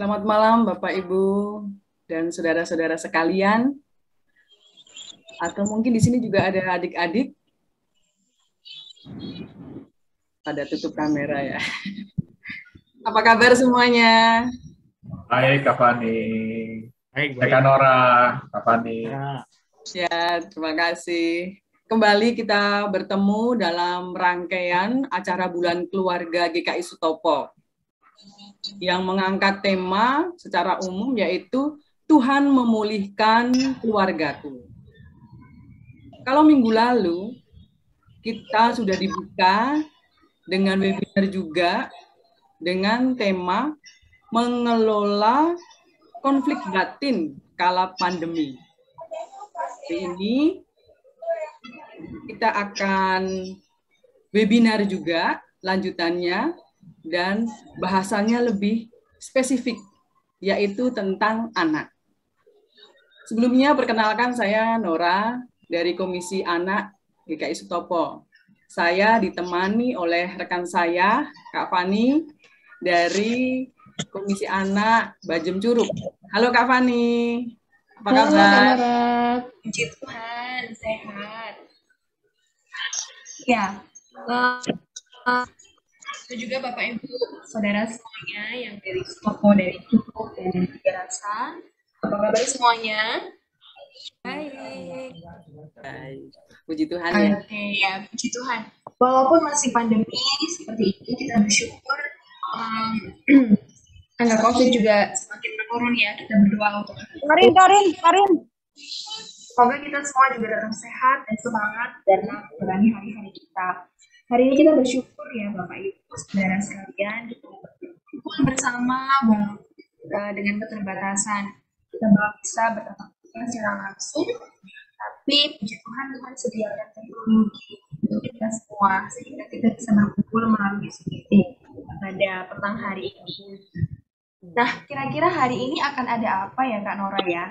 Selamat malam Bapak Ibu dan saudara-saudara sekalian. Atau mungkin di sini juga ada adik-adik. Pada tutup kamera ya. Apa kabar semuanya? Hai Kak Fani. Baik, Saya Kak Nora, Kak Fani. Ya, terima kasih. Kembali kita bertemu dalam rangkaian acara Bulan Keluarga GKI Sutopo yang mengangkat tema secara umum yaitu Tuhan memulihkan keluargaku. Kalau minggu lalu kita sudah dibuka dengan webinar juga dengan tema mengelola konflik batin kala pandemi. Hari ini kita akan webinar juga lanjutannya dan bahasannya lebih spesifik, yaitu tentang anak. Sebelumnya perkenalkan saya Nora dari Komisi Anak GKI Sutopo. Saya ditemani oleh rekan saya, Kak Fani, dari Komisi Anak Bajem Curug. Halo Kak Fani, apa kabar? Halo Kak Nora, puji Tuhan, sehat. Ya, itu juga Bapak Ibu, saudara semuanya yang dari Sutopo, dari Curug, dan dari Tiga Rasa. Apa kabar semuanya? Baik. Baik. Puji Tuhan ya. Oke, ya puji Tuhan. Walaupun masih pandemi seperti ini, kita bersyukur angka COVID juga semakin menurun ya. Kita berdoa untuk Karin. semoga kita semua juga tetap sehat dan semangat dalam menjalani hari-hari kita. Hari ini kita bersyukur ya Bapak Ibu, saudara sekalian, kita berkumpul bersama dengan keterbatasan. Kita bisa bertatap muka secara langsung, tapi puji Tuhan, Tuhan sediakan teknologi untuk kita semua, sehingga kita bisa berkumpul melalui Zoom pada petang hari ini. Nah, kira-kira hari ini akan ada apa ya Kak Nora ya?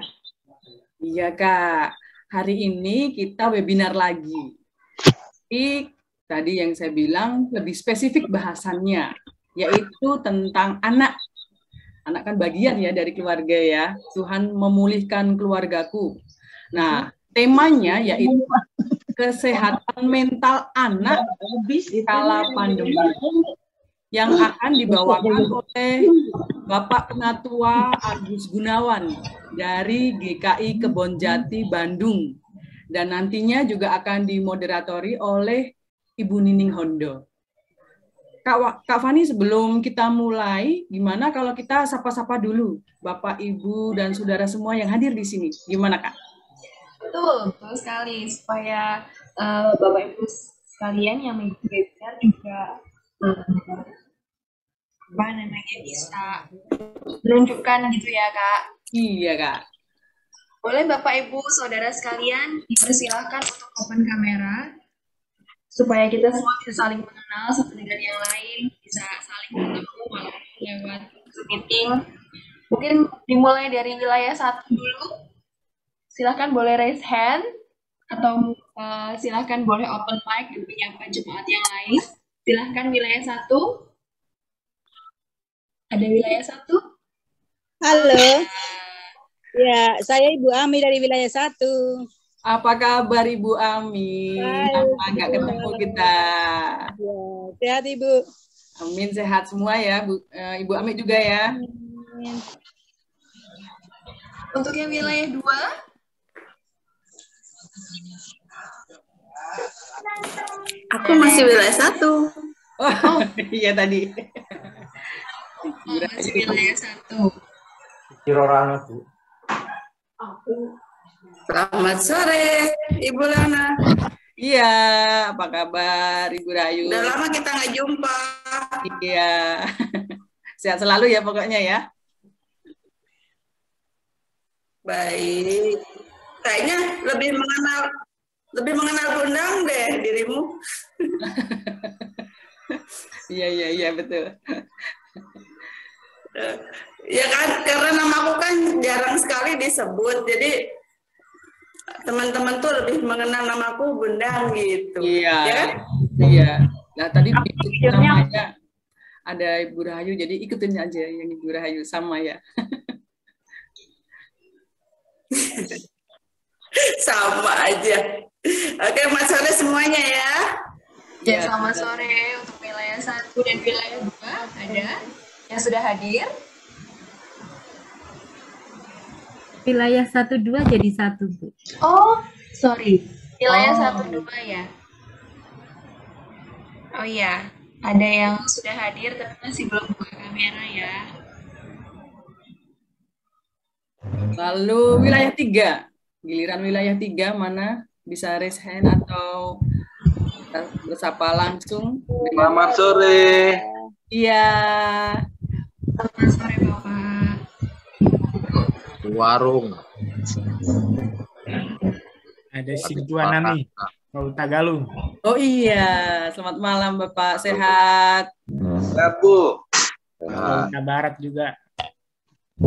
Iya Kak, hari ini kita webinar lagi. Tapi tadi yang saya bilang lebih spesifik bahasannya, yaitu tentang anak. Anak kan bagian ya dari keluarga ya. Tuhan memulihkan keluargaku. Nah, temanya yaitu kesehatan mental anak kala pandemi yang akan dibawakan oleh Bapak Penatua Agus Gunawan dari GKI Kebonjati Bandung. Dan nantinya juga akan dimoderatori oleh Ibu Nining Hondo. Kak Fani, sebelum kita mulai, gimana kalau kita sapa-sapa dulu Bapak, Ibu, dan saudara semua yang hadir di sini? Gimana Kak? Betul sekali. Supaya Bapak Ibu sekalian yang mengikuti webinar juga bisa menunjukkan gitu ya Kak. Iya Kak. Boleh Bapak Ibu saudara sekalian dipersilahkan untuk open kamera supaya kita semua bisa saling mengenal satu dengan yang lain, bisa saling bertemu walaupun lewat Zoom meeting. Mungkin dimulai dari wilayah 1 dulu. Silahkan boleh raise hand atau silahkan boleh open mic dan menyapa jemaat yang lain. Silahkan wilayah 1. Ada wilayah 1? Halo. Ya, saya Ibu Ami dari wilayah 1. Apa kabar Ibu Ami? Lama nggak ketemu kita. Ya, sehat Ibu. Amin, sehat semua ya, Ibu Ami juga ya. Amin. Untuk yang wilayah 2? Aku masih wilayah 1. Oh, iya tadi. Masih wilayah 1. Kirorana, Bu. Selamat sore, Ibu Lana. Iya, apa kabar Ibu Rayu? Udah lama kita nggak jumpa. Iya, sehat selalu ya pokoknya ya. Baik. Kayaknya lebih mengenal Bundang deh dirimu. Iya betul. Ya kan, karena namaku kan jarang sekali disebut, jadi teman-teman tuh lebih mengenal namaku Bundang gitu. Iya. Ya kan? Iya. Nah tadi namanya ada Ibu Rahayu, jadi ikutin aja yang Ibu Rahayu sama ya. Sama aja. Oke, Mas sore semuanya ya. Ya, selamat sore untuk wilayah 1 dan wilayah 2 ada yang sudah hadir. Wilayah 1, 2 jadi 1, Bu. Oh, sorry. Wilayah 1, 2 ya. Oh iya, ada yang sudah hadir tapi masih belum buka kamera ya. Lalu wilayah 3. Giliran wilayah 3 mana bisa raise hand atau bersapa langsung. Selamat sore. Iya. Selamat sore Bapak. Warung. Ada Sintua Nami, Mau Tagalung. Oh iya, selamat malam Bapak, sehat. Sehat, Bu. Kota Barat juga.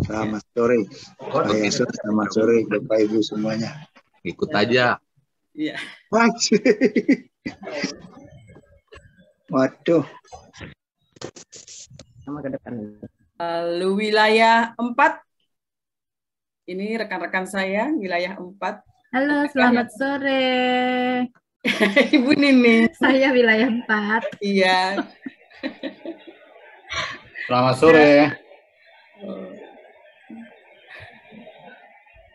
Selamat sore. Pak Yesus, selamat sore Bapak Ibu semuanya. Ikut aja. Iya. Waduh. Sama ke depan. Lalu wilayah 4. Ini rekan-rekan saya, wilayah 4. Halo, selamat sore. Ibu Nini. Saya wilayah 4. Iya. Selamat sore.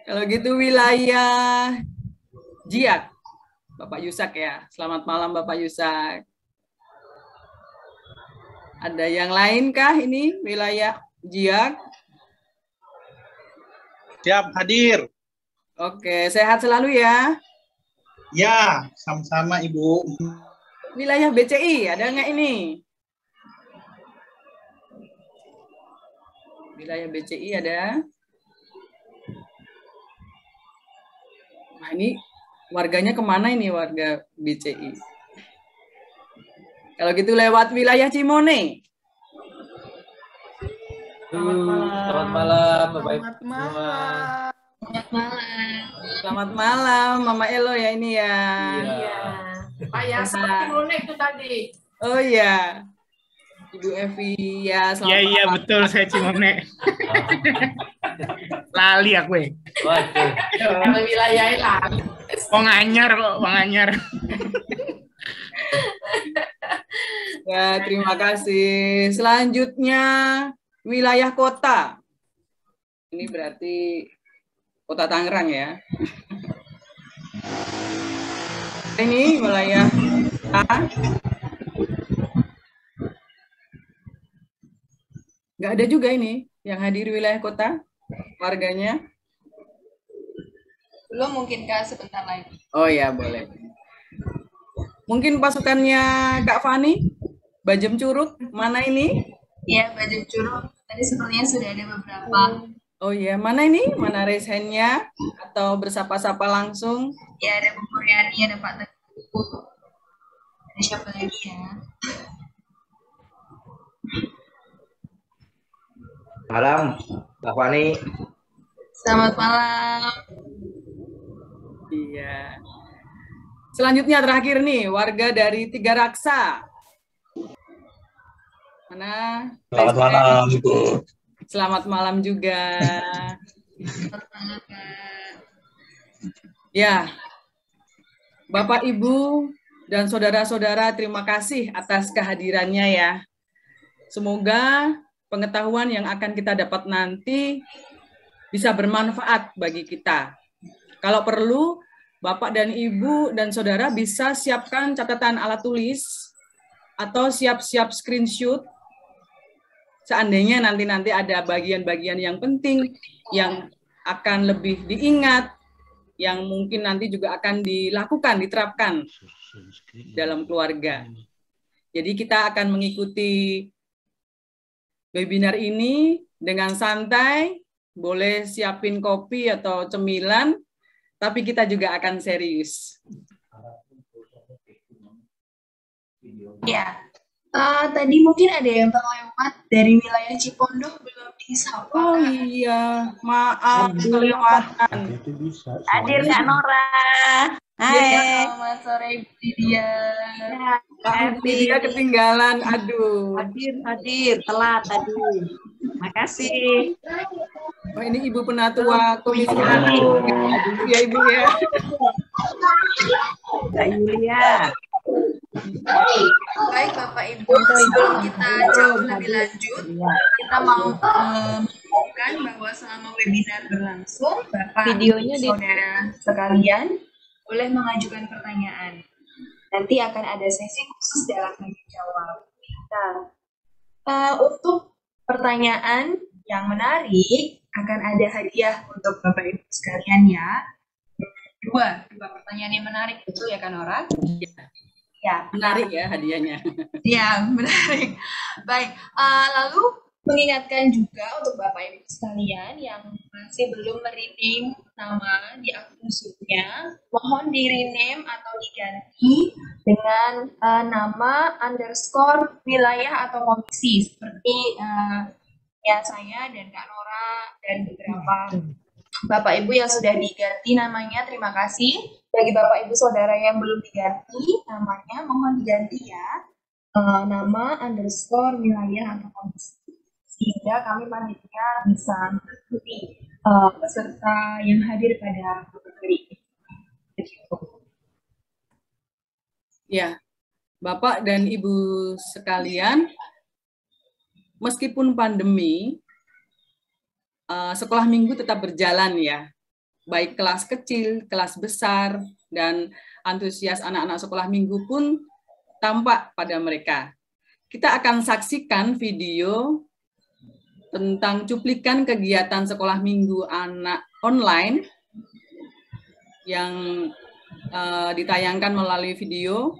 Kalau gitu wilayah Jiak. Bapak Yusak ya. Selamat malam Bapak Yusak. Ada yang lain kah ini wilayah Jiak? Siap, hadir. Oke, sehat selalu ya. Ya, sama-sama Ibu. Wilayah BCI, ada nggak ini? Wilayah BCI ada. Nah ini warganya kemana ini warga BCI? Kalau gitu lewat wilayah Cimone. Selamat malam, Bapak Ibu. Selamat malam. Selamat malam, Mama Elo ya ini ya. Iya. Pak Yasa Cimone itu tadi. Oh iya. Ibu Evi ya, selamat Iya, iya malam. betul saya Cimone. Lali aku ya. Waduh. Kalau wilayahnya lah. Wong anyar kok, wong anyar. Ya, terima kasih. Selanjutnya wilayah kota. Ini berarti Kota Tangerang ya. Ini wilayah A. Nggak ada juga ini yang hadir wilayah kota warganya. Belum mungkin Kak, sebentar lagi. Oh ya, boleh. Mungkin pasukannya Kak Fani, Bajem Curug, mana ini? Iya, Baju Curug. Tadi sepertinya sudah ada beberapa. Oh iya, mana ini? Mana raise hand-nya? Atau bersapa-sapa langsung? Ya, ada Bu Muryani, ada Pak Teguh. Ada siapa lagi ya? Malam, Mbak Fani. Selamat malam. Iya. Selanjutnya terakhir nih, warga dari Tiga Raksa. Mana? Selamat malam, Bu. Selamat malam juga. Selamat malam, Kak. Ya, Bapak, Ibu, dan saudara-saudara, terima kasih atas kehadirannya ya. Semoga pengetahuan yang akan kita dapat nanti bisa bermanfaat bagi kita. Kalau perlu, Bapak dan Ibu dan saudara bisa siapkan catatan alat tulis atau siap-siap screenshot. Seandainya nanti ada bagian-bagian yang penting, yang akan lebih diingat, yang mungkin nanti juga akan dilakukan, diterapkan dalam keluarga. Jadi kita akan mengikuti webinar ini dengan santai, boleh siapin kopi atau cemilan, tapi kita juga akan serius. Ya, tadi mungkin ada yang terlewat dari wilayah Cipondoh belum disapa. Oh iya, maaf kelewatan. Hadir Kak Nora. Hai. Selamat sore Ibu Lydia. Pak Media ketinggalan, aduh. Hadir, telat tadi. Makasih. Oh, ini Ibu Penatua Komisi Aduh, ya Ibu ya. Mbak Yulia. Baik Bapak Ibu, sebelum kita jauh lebih lanjut, kita mau mengumumkan bahwa selama webinar berlangsung, Bapak Videonya Ibu, Saudara sekalian boleh mengajukan pertanyaan. Nanti akan ada sesi khusus dalam tanya jawab. Nah, untuk pertanyaan yang menarik akan ada hadiah untuk Bapak Ibu sekalian ya. Dua pertanyaan yang menarik itu ya kan Nora? Ya, menarik ya hadiahnya. Ya, menarik. Baik, lalu mengingatkan juga untuk Bapak Ibu sekalian yang masih belum merename nama di akun Zoom-nya, mohon di-rename atau diganti dengan nama _ wilayah atau komisi seperti ya saya dan Kak Nora dan beberapa Bapak Ibu yang sudah diganti namanya, terima kasih. Bagi Bapak Ibu Saudara yang belum diganti namanya, mohon diganti ya. Nama _ wilayah atau komisi. Sehingga kami panitia bisa mengikuti peserta yang hadir pada hari ini. Ya, Bapak dan Ibu sekalian, meskipun pandemi, sekolah minggu tetap berjalan ya. Baik kelas kecil, kelas besar, dan antusias anak-anak sekolah minggu pun tampak pada mereka. Kita akan saksikan video tentang cuplikan kegiatan sekolah minggu anak online yang ditayangkan melalui video.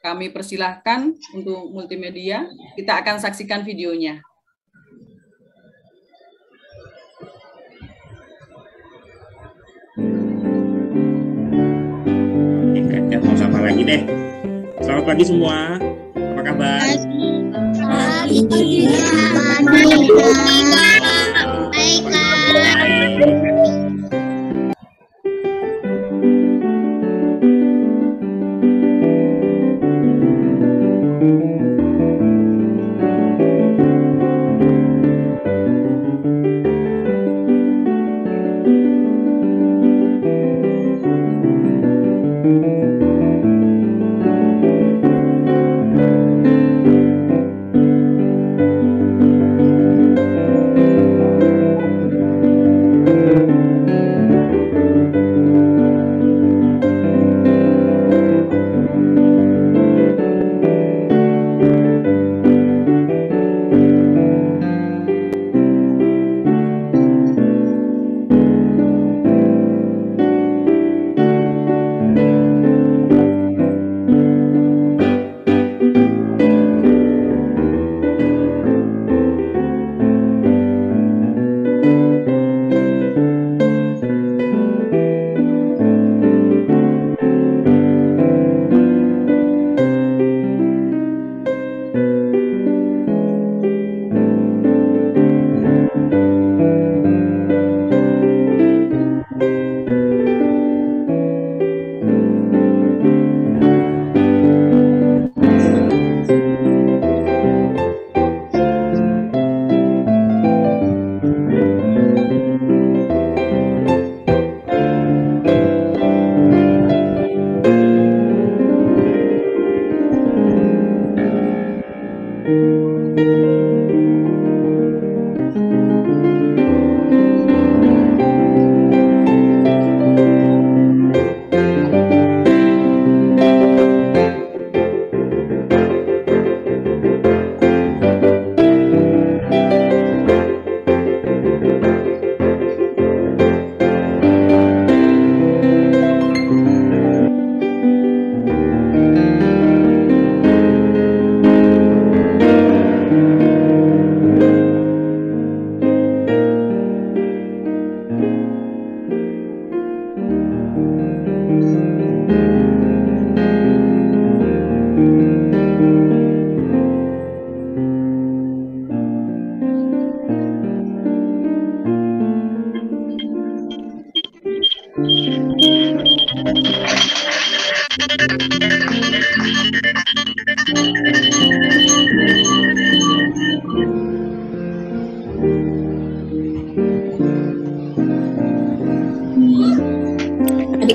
Kami persilahkan untuk multimedia, kita akan saksikan videonya. Nggak mau sapa lagi deh. Selamat pagi semua. Apa kabar?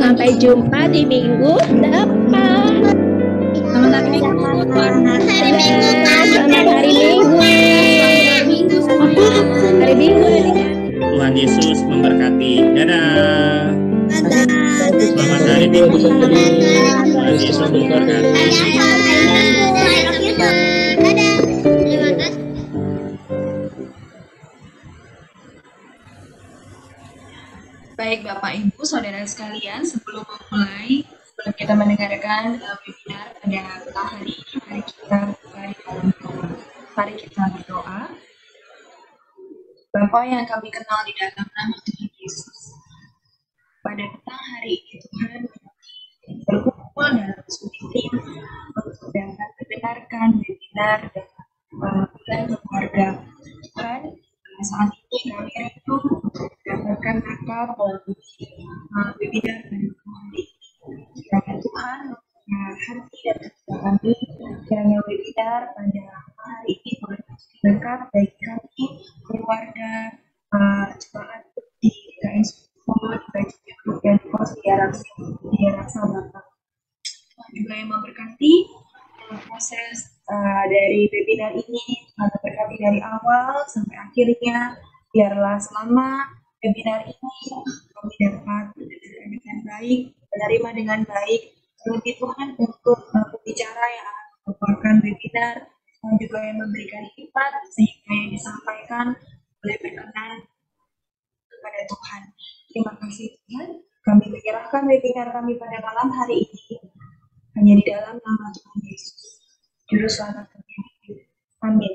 Sampai jumpa di minggu depan. Selamat hari Minggu. Selamat hari Minggu. Hari Minggu. Tuhan Yesus memberkati. Dadah. Selamat hari Minggu. Tuhan Yesus memberkati. Baik Bapak Ibu, Saudara sekalian, sebelum kita mendengarkan webinar pada hari ini, mari kita berdoa. Bapa yang kami kenal di dalam nama Tuhan Yesus, pada petang hari ini Tuhan berkumpul dalam meeting untuk dapat mendengarkan webinar dan keluarga. Tuhan, saat ini kami rindu mendapatkan akal melalui webinar pada hari ini. Kiranya Tuhan hati dan hati kami, kiranya webinar pada hari ini boleh berkat bagi kami, keluarga, jemaat di GKI Solo, baik grup dan pos di Raksa Bapak. Tuhan juga yang memberkati proses dari webinar ini, Tuhan berkati dari awal sampai akhirnya. Biarlah selama webinar ini kami dapat mendengarkan dengan baik, menerima dengan baik. Terlebih Tuhan untuk pembicara yang akan membawakan webinar, dan juga yang memberikan hikmat sehingga yang disampaikan boleh berkenan kepada Tuhan. Terima kasih Tuhan. Kami menyerahkan webinar kami pada malam hari ini hanya di dalam nama Tuhan Yesus, Juru Selamat kami. Amin.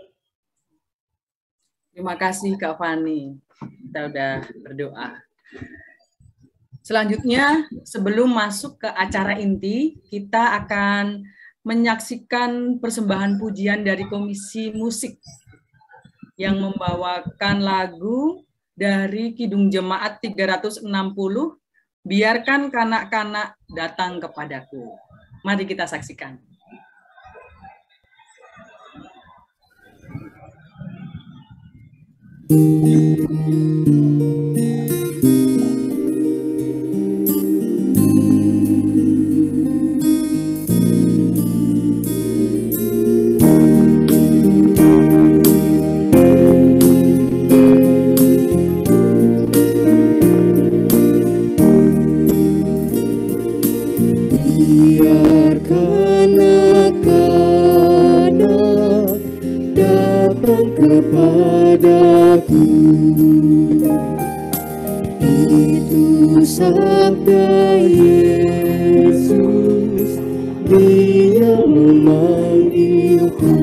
Terima kasih Kak Fani. Kita udah berdoa. Selanjutnya, sebelum masuk ke acara inti, kita akan menyaksikan persembahan pujian dari Komisi Musik yang membawakan lagu dari Kidung Jemaat 360, Biarkan Kanak-kanak Datang Kepadaku. Mari kita saksikan. Kepadaku, itu sabda Yesus, Dia memanggilku.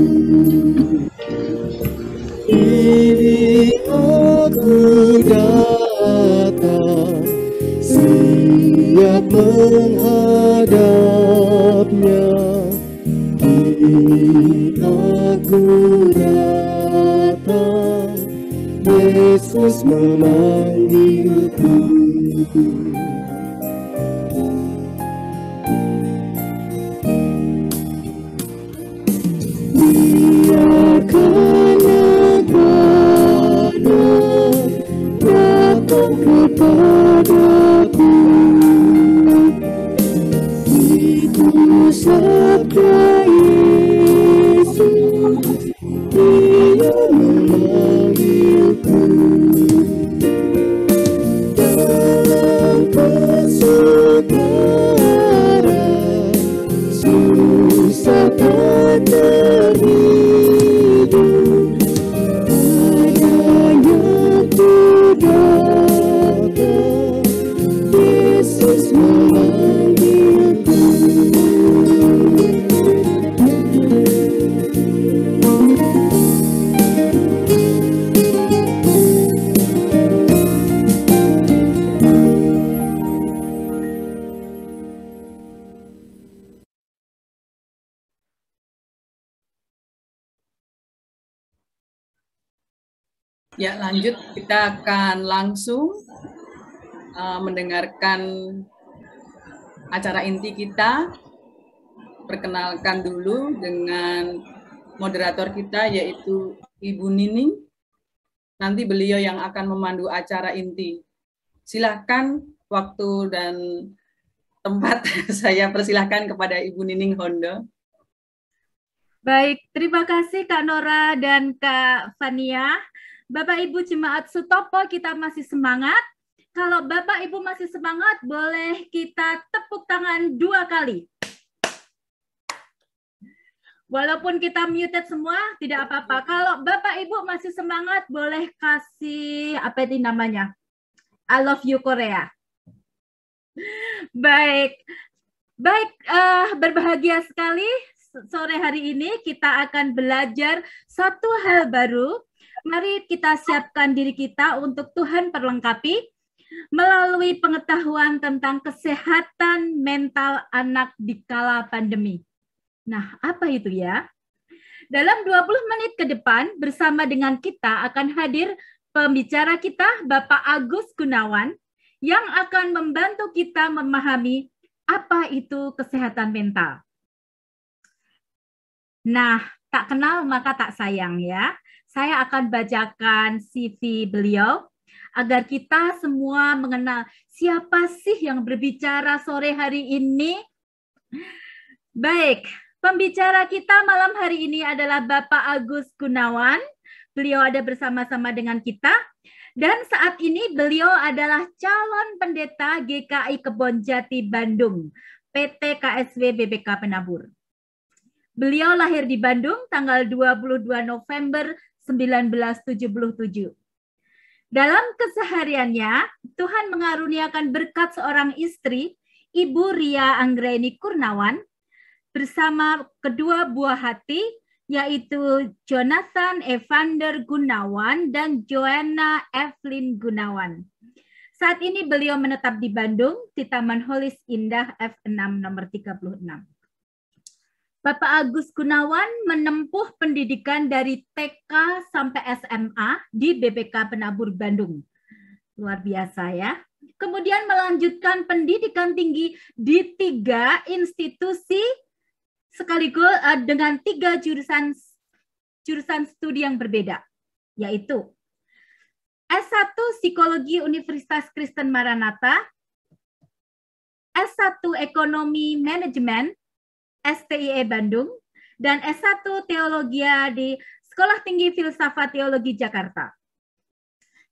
Ini aku datang, siap menghadapnya. Ini aku datang, Yesus memanggilku. Biarkan anak-anak datang kepadaku, itu sabda Yesus, Dia memanggilku. Dalam kesukaran, susah tak terhidup, adanya ku datang, Yesus memanggilku. Ya, lanjut kita akan langsung mendengarkan acara inti kita. Perkenalkan dulu dengan moderator kita yaitu Ibu Nining. nanti beliau yang akan memandu acara inti. Silakan waktu dan tempat saya persilahkan kepada Ibu Nining Hondo. Baik, terima kasih Kak Nora dan Kak Fania. Bapak Ibu Jemaat Sutopo, kita masih semangat. Kalau Bapak Ibu masih semangat, boleh kita tepuk tangan 2 kali. Walaupun kita muted semua, tidak apa-apa. Kalau Bapak Ibu masih semangat, boleh kasih, apa itu namanya? I love you Korea. Baik, berbahagia sekali. Sore hari ini kita akan belajar satu hal baru. Mari kita siapkan diri kita untuk Tuhan perlengkapi melalui pengetahuan tentang kesehatan mental anak di kala pandemi. Nah, apa itu ya? Dalam 20 menit ke depan bersama dengan kita akan hadir pembicara kita, Bapak Agus Gunawan, yang akan membantu kita memahami apa itu kesehatan mental. Nah, tak kenal maka tak sayang ya. Saya akan bacakan CV beliau agar kita semua mengenal siapa sih yang berbicara sore hari ini. Baik, pembicara kita malam hari ini adalah Bapak Agus Gunawan. Beliau ada bersama-sama dengan kita. Dan saat ini beliau adalah calon pendeta GKI Kebonjati Bandung, PT KSW BPK Penabur. Beliau lahir di Bandung tanggal 22 November 1977. Dalam kesehariannya, Tuhan mengaruniakan berkat seorang istri, Ibu Ria Anggraini Kurnawan, bersama kedua buah hati, yaitu Jonathan Evander Gunawan dan Joanna Evelyn Gunawan. Saat ini beliau menetap di Bandung, di Taman Holis Indah F6 nomor 36. Bapak Agus Gunawan menempuh pendidikan dari TK sampai SMA di BPK Penabur Bandung. Luar biasa ya. Kemudian melanjutkan pendidikan tinggi di 3 institusi sekaligus dengan 3 jurusan studi yang berbeda, yaitu S1 Psikologi Universitas Kristen Maranatha, S1 Ekonomi Manajemen STIE Bandung, dan S1 Teologi di Sekolah Tinggi Filsafat Teologi Jakarta.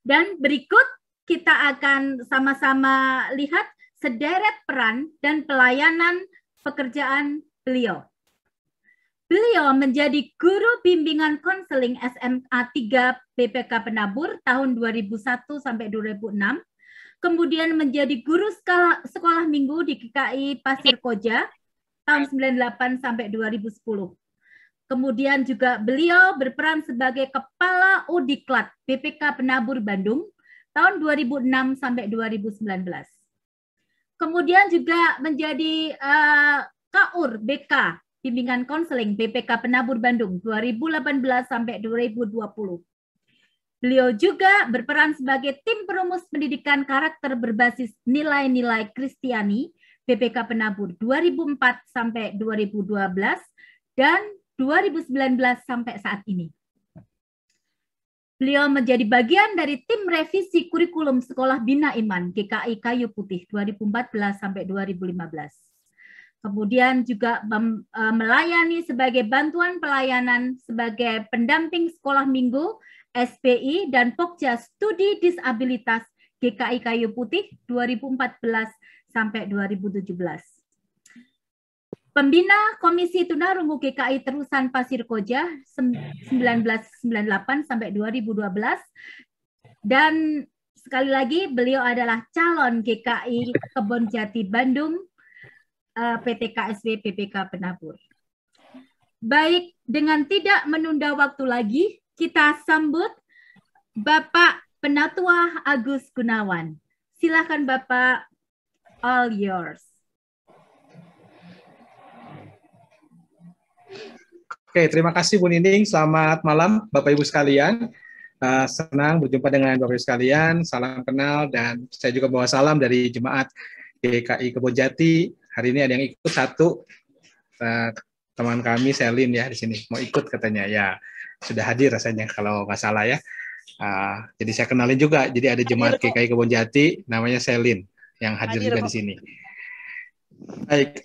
Dan berikut kita akan sama-sama lihat sederet peran dan pelayanan pekerjaan beliau. Beliau menjadi guru bimbingan konseling SMA 3 BPK Penabur tahun 2001 sampai 2006. Kemudian menjadi guru sekolah minggu di GKI Pasir Koja tahun 98 sampai 2010. Kemudian juga beliau berperan sebagai Kepala Udiklat BPK Penabur Bandung tahun 2006 sampai 2019. Kemudian juga menjadi KUR BK Bimbingan Konseling BPK Penabur Bandung 2018 sampai 2020. Beliau juga berperan sebagai tim perumus pendidikan karakter berbasis nilai-nilai Kristiani BPK Penabur 2004 sampai 2012 dan 2019 sampai saat ini. Beliau menjadi bagian dari tim revisi kurikulum Sekolah Bina Iman GKI Kayu Putih 2014 sampai 2015. Kemudian juga melayani sebagai bantuan pelayanan sebagai pendamping sekolah minggu SPI dan Pokja Studi Disabilitas GKI Kayu Putih 2014 sampai 2017. Pembina Komisi Tunarungu GKI Terusan Pasir Koja 1998 sampai 2012. Dan sekali lagi beliau adalah calon GKI Kebonjati Bandung PT KSW PPK Penabur. Baik, dengan tidak menunda waktu lagi, kita sambut Bapak Penatua Agus Gunawan. Silakan Bapak, all yours. Oke, terima kasih Bu Nining. Selamat malam Bapak Ibu sekalian. Senang berjumpa dengan Bapak Ibu sekalian. Salam kenal dan saya juga bawa salam dari jemaat GKI Kebonjati. Hari ini ada yang ikut satu teman kami Selin ya di sini. Mau ikut katanya ya. Sudah hadir rasanya kalau nggak salah ya. Jadi saya kenalin juga. Jadi ada jemaat GKI Kebonjati, namanya Selin yang hadir juga di sini. Baik,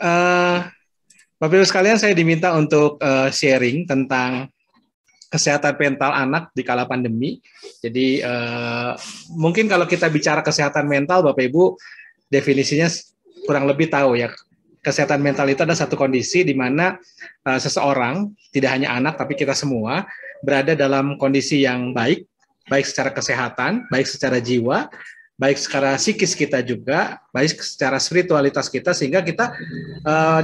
Bapak Ibu sekalian, saya diminta untuk sharing tentang kesehatan mental anak di kala pandemi. Jadi mungkin kalau kita bicara kesehatan mental, Bapak Ibu definisinya kurang lebih tahu ya. Kesehatan mental itu ada satu kondisi di mana seseorang, tidak hanya anak tapi kita semua, berada dalam kondisi yang baik secara kesehatan, baik secara jiwa, baik secara psikis kita juga, baik secara spiritualitas kita, sehingga kita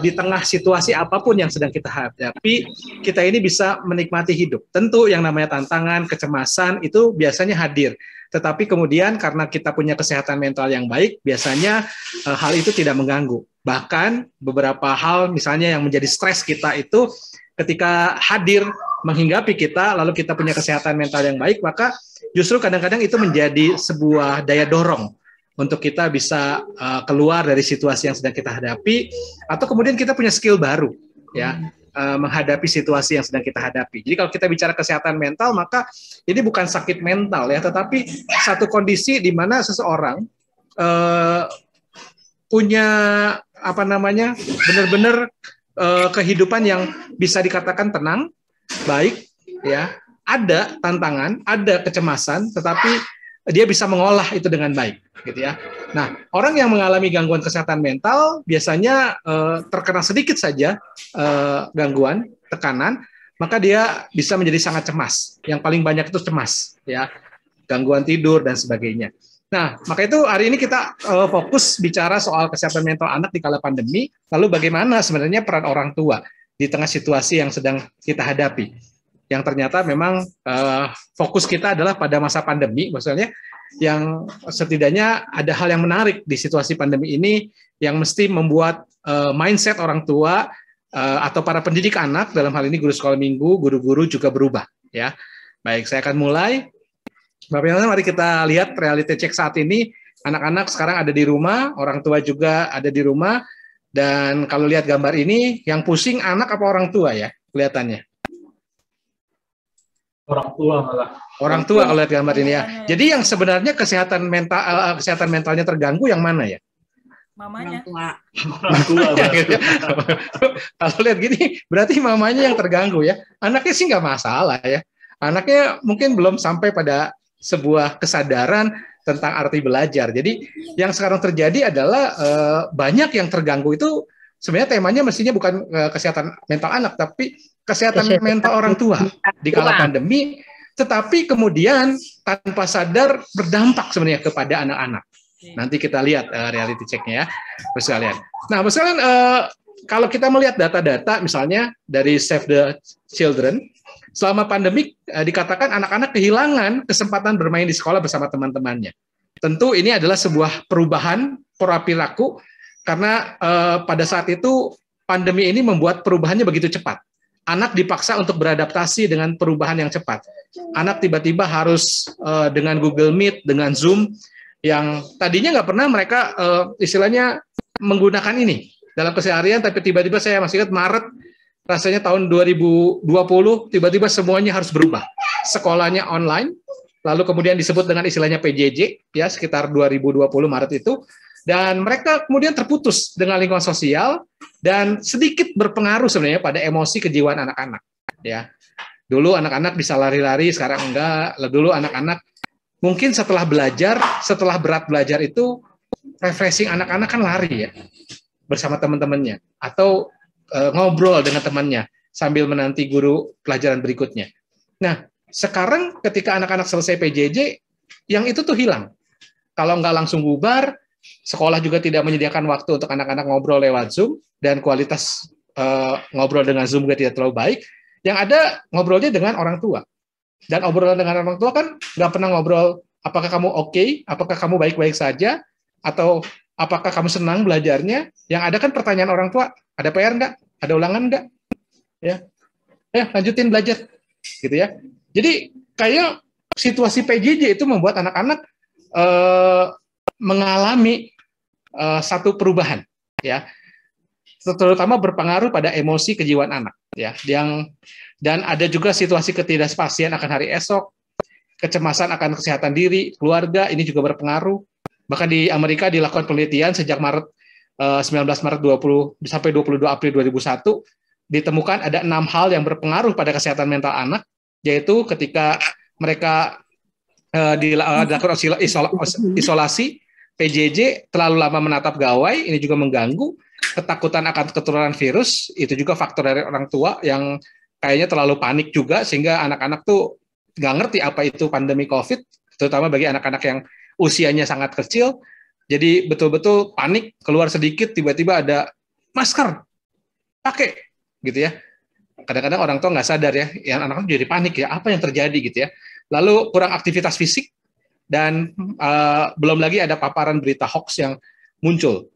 di tengah situasi apapun yang sedang kita hadapi, kita ini bisa menikmati hidup. Tentu yang namanya tantangan, kecemasan itu biasanya hadir. Tetapi kemudian karena kita punya kesehatan mental yang baik, biasanya hal itu tidak mengganggu. Bahkan beberapa hal misalnya yang menjadi stres kita itu ketika hadir menghinggapi kita, lalu kita punya kesehatan mental yang baik, maka justru kadang-kadang itu menjadi sebuah daya dorong untuk kita bisa keluar dari situasi yang sedang kita hadapi, atau kemudian kita punya skill baru ya menghadapi situasi yang sedang kita hadapi. Jadi kalau kita bicara kesehatan mental, maka ini bukan sakit mental ya, tetapi satu kondisi di mana seseorang punya benar-benar kehidupan yang bisa dikatakan tenang, baik ya. Ada tantangan, ada kecemasan, tetapi dia bisa mengolah itu dengan baik, gitu ya. Nah, orang yang mengalami gangguan kesehatan mental biasanya terkena sedikit saja gangguan, tekanan, maka dia bisa menjadi sangat cemas. Yang paling banyak itu cemas, ya, gangguan tidur dan sebagainya. Nah, maka itu hari ini kita fokus bicara soal kesehatan mental anak di kala pandemi, lalu bagaimana sebenarnya peran orang tua di tengah situasi yang sedang kita hadapi. Yang ternyata memang fokus kita adalah pada masa pandemi, maksudnya yang setidaknya ada hal yang menarik di situasi pandemi ini yang mesti membuat mindset orang tua atau para pendidik anak, dalam hal ini guru sekolah minggu, guru-guru juga berubah. Ya, baik, saya akan mulai. Bapak Ibu, mari kita lihat reality check saat ini. Anak-anak sekarang ada di rumah, orang tua juga ada di rumah. Dan kalau lihat gambar ini, yang pusing anak apa orang tua ya kelihatannya? Orang tua malah. Orang tua kalau lihat gambar ini ya. Jadi yang sebenarnya kesehatan mentalnya terganggu yang mana ya? Mamanya. Orang tua. Kalau lihat gini, berarti mamanya yang terganggu ya. Anaknya sih nggak masalah ya. Anaknya mungkin belum sampai pada sebuah kesadaran tentang arti belajar. Jadi yang sekarang terjadi adalah banyak yang terganggu itu sebenarnya temanya mestinya bukan kesehatan mental anak, tapi kesehatan mental orang tua di kala pandemi, tetapi kemudian tanpa sadar berdampak sebenarnya kepada anak-anak. Nanti kita lihat reality check-nya ya, Bapak sekalian. Nah, Bapak sekalian, kalau kita melihat data-data misalnya dari Save the Children, selama pandemik dikatakan anak-anak kehilangan kesempatan bermain di sekolah bersama teman-temannya. Tentu ini adalah sebuah perubahan pola perilaku karena pada saat itu pandemi ini membuat perubahannya begitu cepat. Anak dipaksa untuk beradaptasi dengan perubahan yang cepat. Anak tiba-tiba harus dengan Google Meet, dengan Zoom, yang tadinya nggak pernah mereka istilahnya menggunakan ini dalam keseharian, tapi tiba-tiba saya masih ingat Maret, rasanya tahun 2020, tiba-tiba semuanya harus berubah. Sekolahnya online, lalu kemudian disebut dengan istilahnya PJJ, ya sekitar 2020 Maret itu, dan mereka kemudian terputus dengan lingkungan sosial dan sedikit berpengaruh sebenarnya pada emosi kejiwaan anak-anak. Ya, dulu anak-anak bisa lari-lari, sekarang enggak. Dulu anak-anak mungkin setelah belajar, setelah berat belajar itu refreshing anak-anak kan lari ya bersama teman-temannya atau ngobrol dengan temannya sambil menanti guru pelajaran berikutnya. Nah, sekarang ketika anak-anak selesai PJJ, yang itu tuh hilang. Kalau nggak langsung bubar, sekolah juga tidak menyediakan waktu untuk anak-anak ngobrol lewat Zoom, dan kualitas ngobrol dengan Zoom juga tidak terlalu baik. Yang ada ngobrolnya dengan orang tua. Dan obrolan dengan orang tua kan nggak pernah ngobrol, apakah kamu oke, apakah kamu baik-baik saja, atau apakah kamu senang belajarnya. Yang ada kan pertanyaan orang tua, ada PR nggak? Ada ulangan nggak? Ya, lanjutin belajar, gitu ya. Jadi kayak situasi PJJ itu membuat anak-anak mengalami satu perubahan, ya, terutama berpengaruh pada emosi kejiwaan anak, ya. Dan ada juga situasi ketidakpastian akan hari esok, kecemasan akan kesehatan diri, keluarga, ini juga berpengaruh. Bahkan di Amerika dilakukan penelitian sejak 19 Maret 20 sampai 22 April 2001, ditemukan ada 6 hal yang berpengaruh pada kesehatan mental anak, yaitu ketika mereka dilakukan isolasi, PJJ, terlalu lama menatap gawai, ini juga mengganggu, ketakutan akan keturunan virus, itu juga faktor dari orang tua yang kayaknya terlalu panik juga, sehingga anak-anak tuh nggak ngerti apa itu pandemi COVID, terutama bagi anak-anak yang usianya sangat kecil, jadi betul-betul panik, keluar sedikit, tiba-tiba ada masker, pakai, gitu ya. Kadang-kadang orang tua nggak sadar ya, yang anak-anak jadi panik ya, apa yang terjadi gitu ya. Lalu kurang aktivitas fisik, dan belum lagi ada paparan berita hoax yang muncul.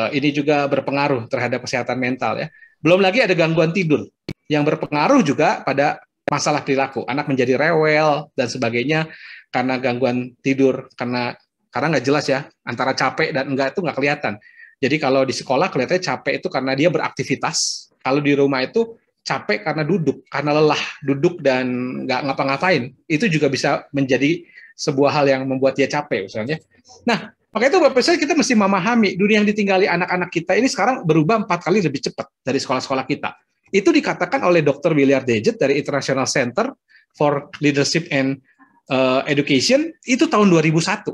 Ini juga berpengaruh terhadap kesehatan mental ya. Belum lagi ada gangguan tidur yang berpengaruh juga pada masalah perilaku. Anak menjadi rewel dan sebagainya karena gangguan tidur, karena nggak jelas ya antara capek dan enggak itu nggak kelihatan. Jadi kalau di sekolah kelihatannya capek itu karena dia beraktivitas. Kalau di rumah itu capek karena duduk, karena lelah duduk dan nggak ngapa-ngapain. Itu juga bisa menjadi sebuah hal yang membuat dia capek misalnya. Nah, maka itu Bapak Ibu kita mesti memahami dunia yang ditinggali anak-anak kita ini sekarang berubah 4 kali lebih cepat dari sekolah-sekolah kita. Itu dikatakan oleh Dr. William Dejet dari International Center for Leadership and Education itu tahun 2001.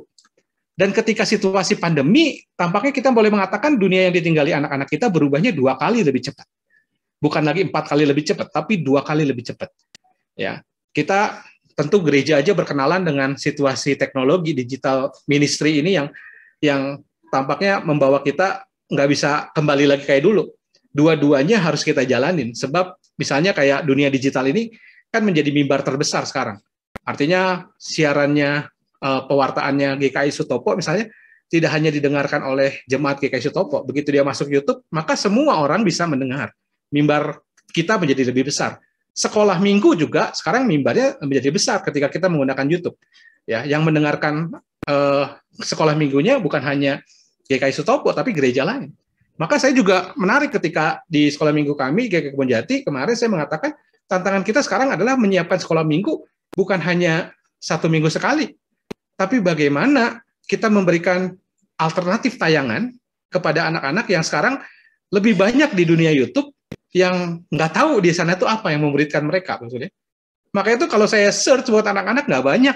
Dan ketika situasi pandemi, tampaknya kita boleh mengatakan dunia yang ditinggali anak-anak kita berubahnya 2 kali lebih cepat. Bukan lagi 4 kali lebih cepat, tapi 2 kali lebih cepat. Ya, kita tentu gereja aja berkenalan dengan situasi teknologi digital ministry ini yang tampaknya membawa kita nggak bisa kembali lagi kayak dulu. Dua-duanya harus kita jalanin, sebab misalnya kayak dunia digital ini kan menjadi mimbar terbesar sekarang. Artinya siarannya, pewartaannya GKI Sutopo misalnya tidak hanya didengarkan oleh jemaat GKI Sutopo, begitu dia masuk YouTube, maka semua orang bisa mendengar. Mimbar kita menjadi lebih besar. Sekolah minggu juga sekarang mimbarnya menjadi besar ketika kita menggunakan YouTube. Ya, yang mendengarkan sekolah minggunya bukan hanya GKI Sutopo, tapi gereja lain. Maka saya juga menarik ketika di sekolah minggu kami, GKI Kebonjati, kemarin saya mengatakan tantangan kita sekarang adalah menyiapkan sekolah minggu bukan hanya 1 minggu sekali, tapi bagaimana kita memberikan alternatif tayangan kepada anak-anak yang sekarang lebih banyak di dunia YouTube yang nggak tahu di sana itu apa yang memuridkan mereka maksudnya. Maka itu kalau saya search buat anak-anak nggak banyak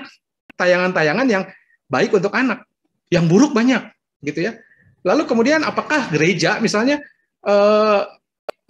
tayangan-tayangan yang baik untuk anak, yang buruk banyak gitu ya. Lalu kemudian apakah gereja misalnya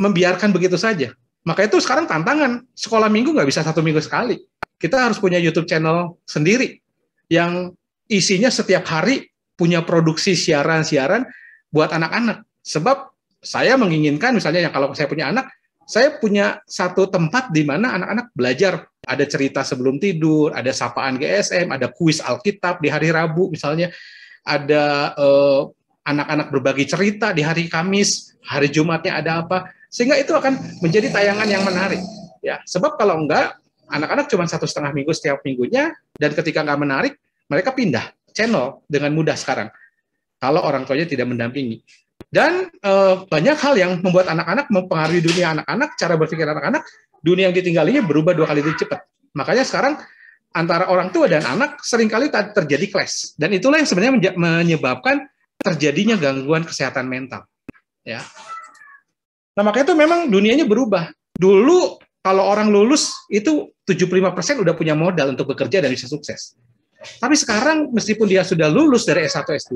membiarkan begitu saja? Maka itu sekarang tantangan, sekolah minggu nggak bisa 1 minggu sekali. Kita harus punya YouTube channel sendiri yang isinya setiap hari punya produksi siaran-siaran buat anak-anak. Sebab saya menginginkan misalnya yang kalau saya punya anak, saya punya satu tempat di mana anak-anak belajar. Ada cerita sebelum tidur, ada sapaan GSM, ada kuis Alkitab di hari Rabu misalnya, ada anak-anak berbagi cerita di hari Kamis, hari Jumatnya ada apa, sehingga itu akan menjadi tayangan yang menarik. Ya, sebab kalau enggak, anak-anak cuma 1,5 minggu setiap minggunya, dan ketika enggak menarik, mereka pindah channel dengan mudah sekarang. Kalau orang tuanya tidak mendampingi. Dan banyak hal yang membuat anak-anak mempengaruhi dunia anak-anak, cara berpikir anak-anak, dunia yang ditinggalinya berubah 2 kali lebih cepat. Makanya sekarang antara orang tua dan anak seringkali terjadi clash. Dan itulah yang sebenarnya menyebabkan terjadinya gangguan kesehatan mental. Ya. Nah, makanya itu memang dunianya berubah. Dulu kalau orang lulus itu 75% udah punya modal untuk bekerja dan bisa sukses. Tapi sekarang meskipun dia sudah lulus dari S1, S2,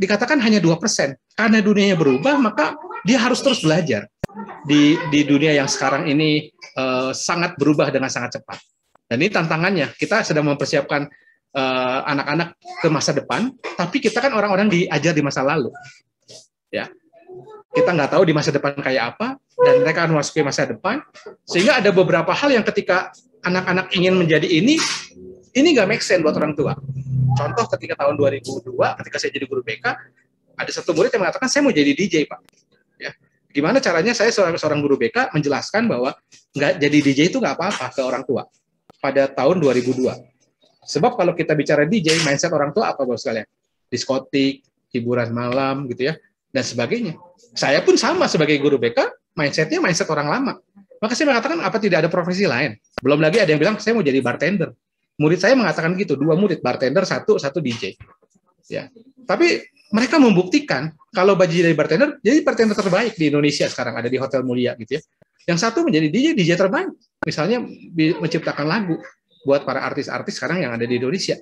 dikatakan hanya 2%. Karena dunianya berubah, maka dia harus terus belajar. Di dunia yang sekarang ini sangat berubah dengan sangat cepat. Dan ini tantangannya. Kita sedang mempersiapkan anak-anak ke masa depan, tapi kita kan orang-orang diajar di masa lalu. Ya, kita nggak tahu di masa depan kayak apa, dan mereka akan memasuki masa depan. Sehingga ada beberapa hal yang ketika anak-anak ingin menjadi ini nggak make sense buat orang tua. Contoh ketika tahun 2002, ketika saya jadi guru BK, ada satu murid yang mengatakan, saya mau jadi DJ, Pak. Ya. Gimana caranya saya seorang guru BK menjelaskan bahwa nggak jadi DJ itu nggak apa-apa ke orang tua pada tahun 2002. Sebab kalau kita bicara DJ, mindset orang tua apa bos sekalian? Diskotik, hiburan malam, gitu ya, dan sebagainya. Saya pun sama sebagai guru BK, mindsetnya mindset orang lama. Maka saya mengatakan, apa tidak ada profesi lain? Belum lagi ada yang bilang, saya mau jadi bartender. Murid saya mengatakan gitu, 2 murid, bartender, satu DJ. Ya. Tapi mereka membuktikan kalau jadi bartender, jadi bartender terbaik di Indonesia sekarang ada di Hotel Mulia gitu ya. Yang satu menjadi DJ terbaik. Misalnya menciptakan lagu buat para artis-artis sekarang yang ada di Indonesia.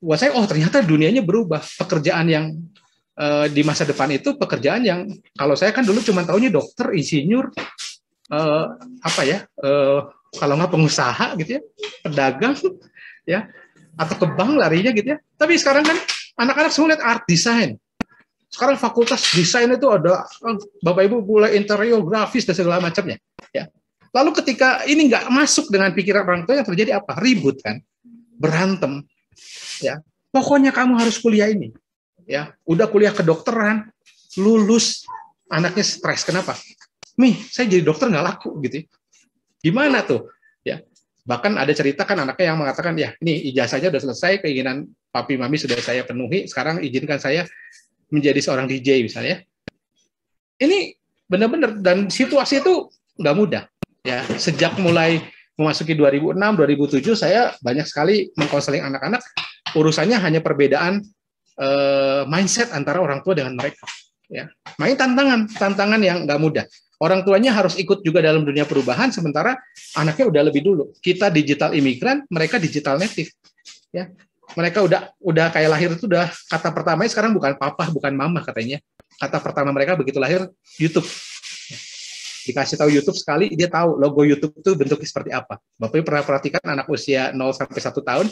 Buat saya, ternyata dunianya berubah. Pekerjaan yang di masa depan itu pekerjaan yang kalau saya kan dulu cuma taunya dokter, insinyur, kalau nggak pengusaha gitu ya, pedagang ya, atau ke bank larinya gitu ya. Tapi sekarang kan anak-anak semua lihat art design. Sekarang fakultas desain itu ada Bapak Ibu mulai interior, grafis dan segala macamnya. Ya. Lalu ketika ini nggak masuk dengan pikiran orang tua, yang terjadi apa? Ribut kan, berantem. Ya, pokoknya kamu harus kuliah ini. Ya, udah kuliah kedokteran, lulus, anaknya stres. Kenapa? Saya jadi dokter nggak laku gitu. Gimana tuh? Ya, bahkan ada cerita kan anaknya yang mengatakan, ya, ini ijazahnya udah selesai, keinginan papi mami sudah saya penuhi, sekarang izinkan saya menjadi seorang DJ misalnya. Ini benar-benar, dan situasi itu nggak mudah. Ya, sejak mulai memasuki 2006, 2007 saya banyak sekali mengkonseling anak-anak. Urusannya hanya perbedaan mindset antara orang tua dengan mereka. Ya, main tantangan yang nggak mudah. Orang tuanya harus ikut juga dalam dunia perubahan, sementara anaknya udah lebih dulu. Kita digital imigran, mereka digital native. Ya, mereka udah kayak lahir itu udah kata pertamanya sekarang bukan papa, bukan mama katanya. Kata pertama mereka begitu lahir YouTube. Dikasih tahu YouTube sekali, dia tahu logo YouTube itu bentuknya seperti apa. Bapak pernah perhatikan anak usia 0 sampai 1 tahun,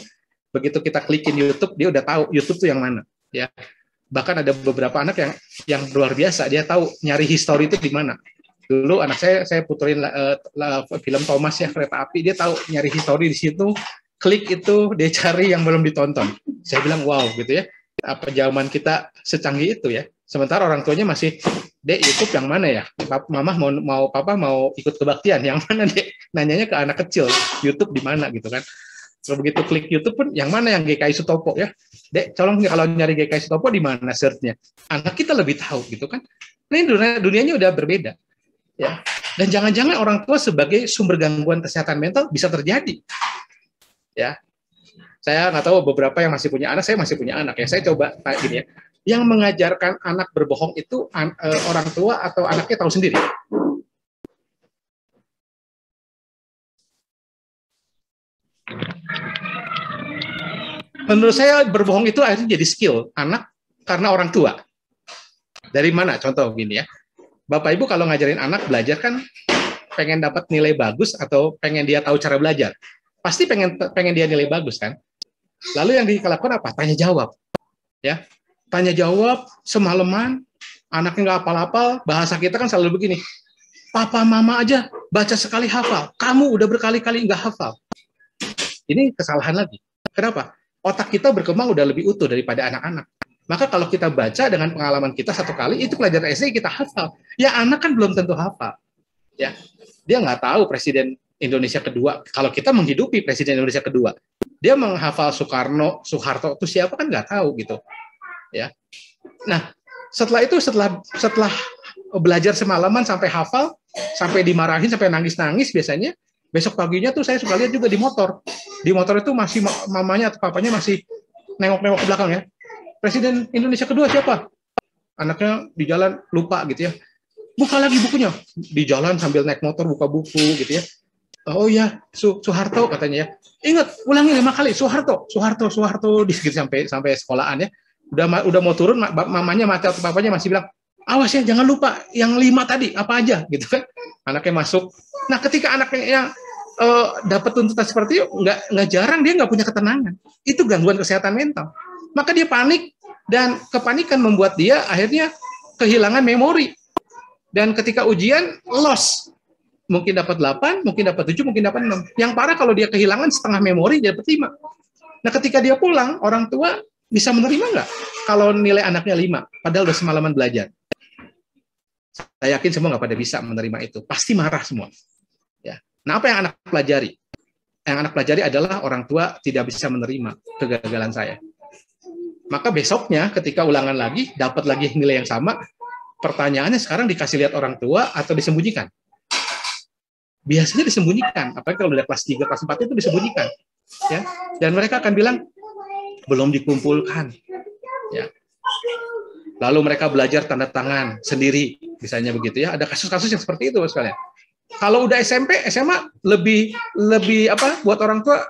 begitu kita klikin YouTube, dia udah tahu YouTube itu yang mana. Ya, bahkan ada beberapa anak yang luar biasa, dia tahu nyari history itu di mana. Dulu anak saya puterin film Thomas ya, kereta api, dia tahu nyari history di situ, klik itu, dia cari yang belum ditonton. Saya bilang wow gitu ya, apa zaman kita secanggih itu ya. Sementara orang tuanya masih, Dek, YouTube yang mana ya? Mama papa mau ikut kebaktian, yang mana Dek? Nanyanya ke anak kecil, YouTube di mana gitu kan. Kalau begitu klik YouTube pun, yang mana yang GKI Sutopo ya? Dek, tolong kalau nyari GKI Sutopo di mana search-nya? Anak kita lebih tahu gitu kan. Nah, ini dunianya udah berbeda. Ya. Dan jangan-jangan orang tua sebagai sumber gangguan kesehatan mental bisa terjadi. Ya. Saya nggak tahu beberapa yang masih punya anak, saya masih punya anak ya. Saya coba kayak gini ya. Yang mengajarkan anak berbohong itu orang tua atau anaknya tahu sendiri? Menurut saya berbohong itu akhirnya jadi skill anak karena orang tua. Dari mana? Contoh gini ya. Bapak Ibu kalau ngajarin anak belajar kan pengen dapat nilai bagus atau pengen dia tahu cara belajar. Pasti pengen dia nilai bagus kan? Lalu yang dilakukan apa? Tanya jawab. Ya. Tanya jawab semalaman, anaknya nggak hafal-hafal, bahasa kita kan selalu begini. Papa mama aja baca sekali hafal. Kamu udah berkali-kali nggak hafal. Ini kesalahan lagi. Kenapa? Otak kita berkembang udah lebih utuh daripada anak-anak. Maka kalau kita baca dengan pengalaman kita 1 kali, itu pelajaran SD kita hafal. Ya anak kan belum tentu hafal. Ya, dia nggak tahu Presiden Indonesia kedua. Kalau kita menghidupi Presiden Indonesia kedua, dia menghafal Soekarno, Soeharto itu siapa kan nggak tahu gitu. Ya, nah setelah itu setelah belajar semalaman sampai hafal, sampai dimarahin, sampai nangis-nangis biasanya. Besok paginya tuh saya suka lihat juga di motor. Di motor itu masih mamanya atau papanya masih nengok-nengok ke belakang ya. Presiden Indonesia kedua siapa? Anaknya di jalan lupa gitu ya. Buka lagi bukunya. Di jalan sambil naik motor buka buku gitu ya. Oh ya, Soeharto katanya ya. Ingat, ulangi 5 kali. Soeharto gitu sampai sekolahan ya. Udah mau turun, mamanya atau papanya masih bilang, awas ya jangan lupa yang 5 tadi apa aja gitu kan. Anaknya masuk. Nah, ketika anaknya yang dapat tuntutan seperti itu, nggak jarang dia nggak punya ketenangan. Itu gangguan kesehatan mental. Maka dia panik, dan kepanikan membuat dia akhirnya kehilangan memori. Dan ketika ujian, loss. Mungkin dapat 8, mungkin dapat 7, mungkin dapat 6. Yang parah kalau dia kehilangan setengah memori, dia dapat 5. Nah, ketika dia pulang, orang tua bisa menerima nggak kalau nilai anaknya 5, padahal udah semalaman belajar? Saya yakin semua nggak pada bisa menerima itu. Pasti marah semua. Ya. Nah, apa yang anak pelajari? Yang anak pelajari adalah orang tua tidak bisa menerima kegagalan saya. Maka besoknya ketika ulangan lagi, dapat lagi nilai yang sama, pertanyaannya sekarang dikasih lihat orang tua atau disembunyikan? Biasanya disembunyikan, apalagi kalau udah kelas 3, kelas 4 itu disembunyikan. ya. Dan mereka akan bilang belum dikumpulkan, ya. Lalu mereka belajar tanda tangan sendiri, misalnya begitu ya. Ada kasus-kasus yang seperti itu, sekalian. Kalau udah SMP, SMA lebih apa? Buat orang tua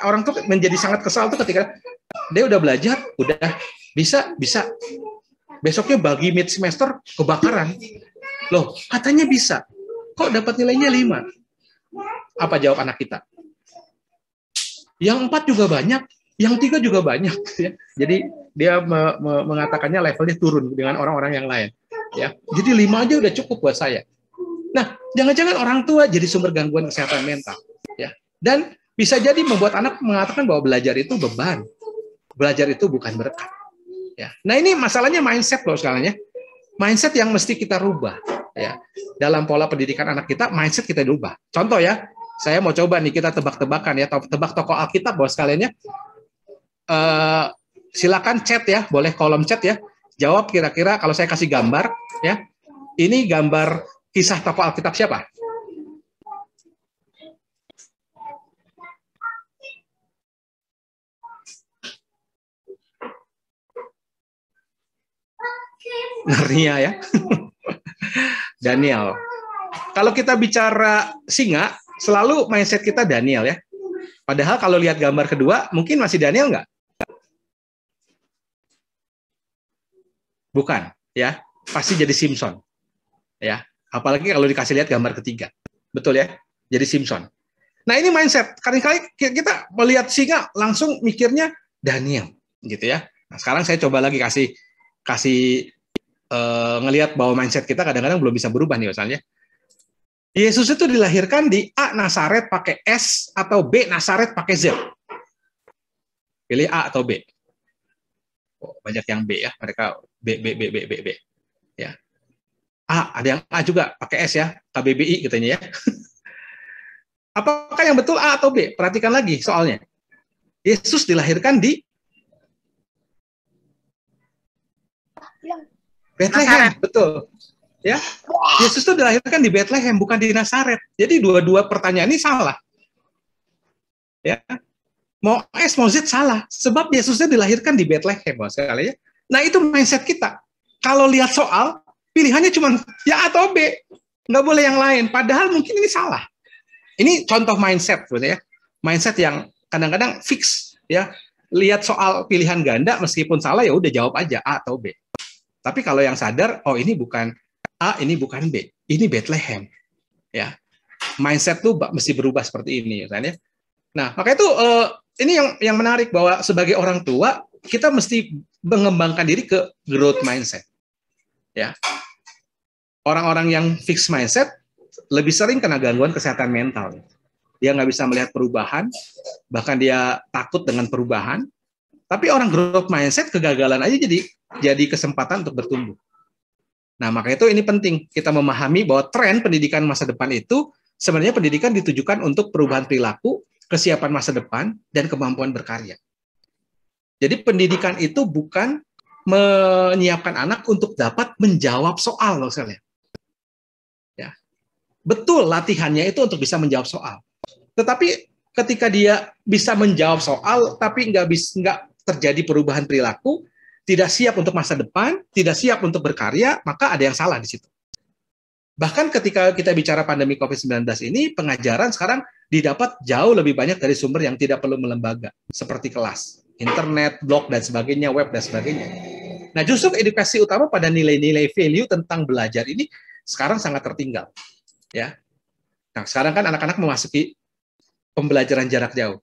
orang tua menjadi sangat kesal tuh ketika dia udah belajar, udah bisa. Besoknya bagi mid semester kebakaran. Loh, katanya bisa. Kok dapat nilainya 5? Apa jawab anak kita? Yang 4 juga banyak, yang 3 juga banyak. Ya. Jadi dia mengatakannya levelnya turun dengan orang-orang yang lain. Ya, jadi 5 aja udah cukup buat saya. Nah, jangan-jangan orang tua jadi sumber gangguan kesehatan mental. Ya, dan bisa jadi membuat anak mengatakan bahwa belajar itu beban, belajar itu bukan berkat. Ya, nah ini masalahnya mindset loh sekalian ya. Mindset yang mesti kita rubah. Ya, dalam pola pendidikan anak kita, mindset kita rubah. Contoh ya, saya mau coba nih kita tebak-tebakan ya, tebak tokoh Alkitab bos sekalian ya. Silakan chat ya, boleh kolom chat ya. Jawab kira-kira kalau saya kasih gambar ya. Ini gambar kisah tokoh Alkitab siapa? Narnia ya. Daniel. Kalau kita bicara singa, selalu mindset kita Daniel ya. Padahal kalau lihat gambar kedua, mungkin masih Daniel nggak? Bukan, ya. Pasti jadi Simpson. Ya. Apalagi kalau dikasih lihat gambar ketiga. Betul ya? Jadi Simpson. Nah, ini mindset. Kali-kali kita melihat singa langsung mikirnya Daniel, gitu ya. Nah, sekarang saya coba lagi kasih ngelihat bahwa mindset kita kadang-kadang belum bisa berubah nih misalnya. Yesus itu dilahirkan di A Nazaret pakai S atau B Nazaret pakai Z. Pilih A atau B. Oh, banyak yang B ya, mereka B. Ya. A, ada yang A juga pakai S ya, KBBI katanya ya. Apakah yang betul A atau B? Perhatikan lagi soalnya. Yesus dilahirkan di Bethlehem, betul. Ya, Yesus itu dilahirkan di Bethlehem, bukan di Nazaret. Jadi dua-dua pertanyaan ini salah. Ya, mau S mau Z salah, sebab Yesusnya dilahirkan di Bethlehem, sekali ya. Nah itu mindset kita. Kalau lihat soal, pilihannya cuma ya atau B, nggak boleh yang lain. Padahal mungkin ini salah. Ini contoh mindset, ya. Mindset yang kadang-kadang fix, ya. Lihat soal pilihan ganda, meskipun salah ya udah jawab aja A atau B. Tapi kalau yang sadar, oh ini bukan A, ini bukan B, ini Bethlehem, ya. Mindset tuh mesti berubah seperti ini, misalnya. Nah, maka itu ini yang menarik bahwa sebagai orang tua kita mesti mengembangkan diri ke growth mindset, ya. Orang-orang yang fixed mindset lebih sering kena gangguan kesehatan mental. Dia nggak bisa melihat perubahan, bahkan dia takut dengan perubahan. Tapi orang growth mindset kegagalan aja jadi kesempatan untuk bertumbuh. Nah, maka itu ini penting kita memahami bahwa tren pendidikan masa depan itu sebenarnya pendidikan ditujukan untuk perubahan perilaku, kesiapan masa depan, dan kemampuan berkarya. Jadi pendidikan itu bukan menyiapkan anak untuk dapat menjawab soal, loh sekalian. Ya. Betul, latihannya itu untuk bisa menjawab soal. Tetapi ketika dia bisa menjawab soal, tapi nggak terjadi perubahan perilaku, tidak siap untuk masa depan, tidak siap untuk berkarya, maka ada yang salah di situ. Bahkan ketika kita bicara pandemi COVID-19 ini, pengajaran sekarang didapat jauh lebih banyak dari sumber yang tidak perlu melembaga, seperti kelas, internet, blog, dan sebagainya, web, dan sebagainya. Nah, justru edukasi utama pada nilai-nilai value tentang belajar ini sekarang sangat tertinggal. Ya. Nah, sekarang kan anak-anak memasuki pembelajaran jarak jauh.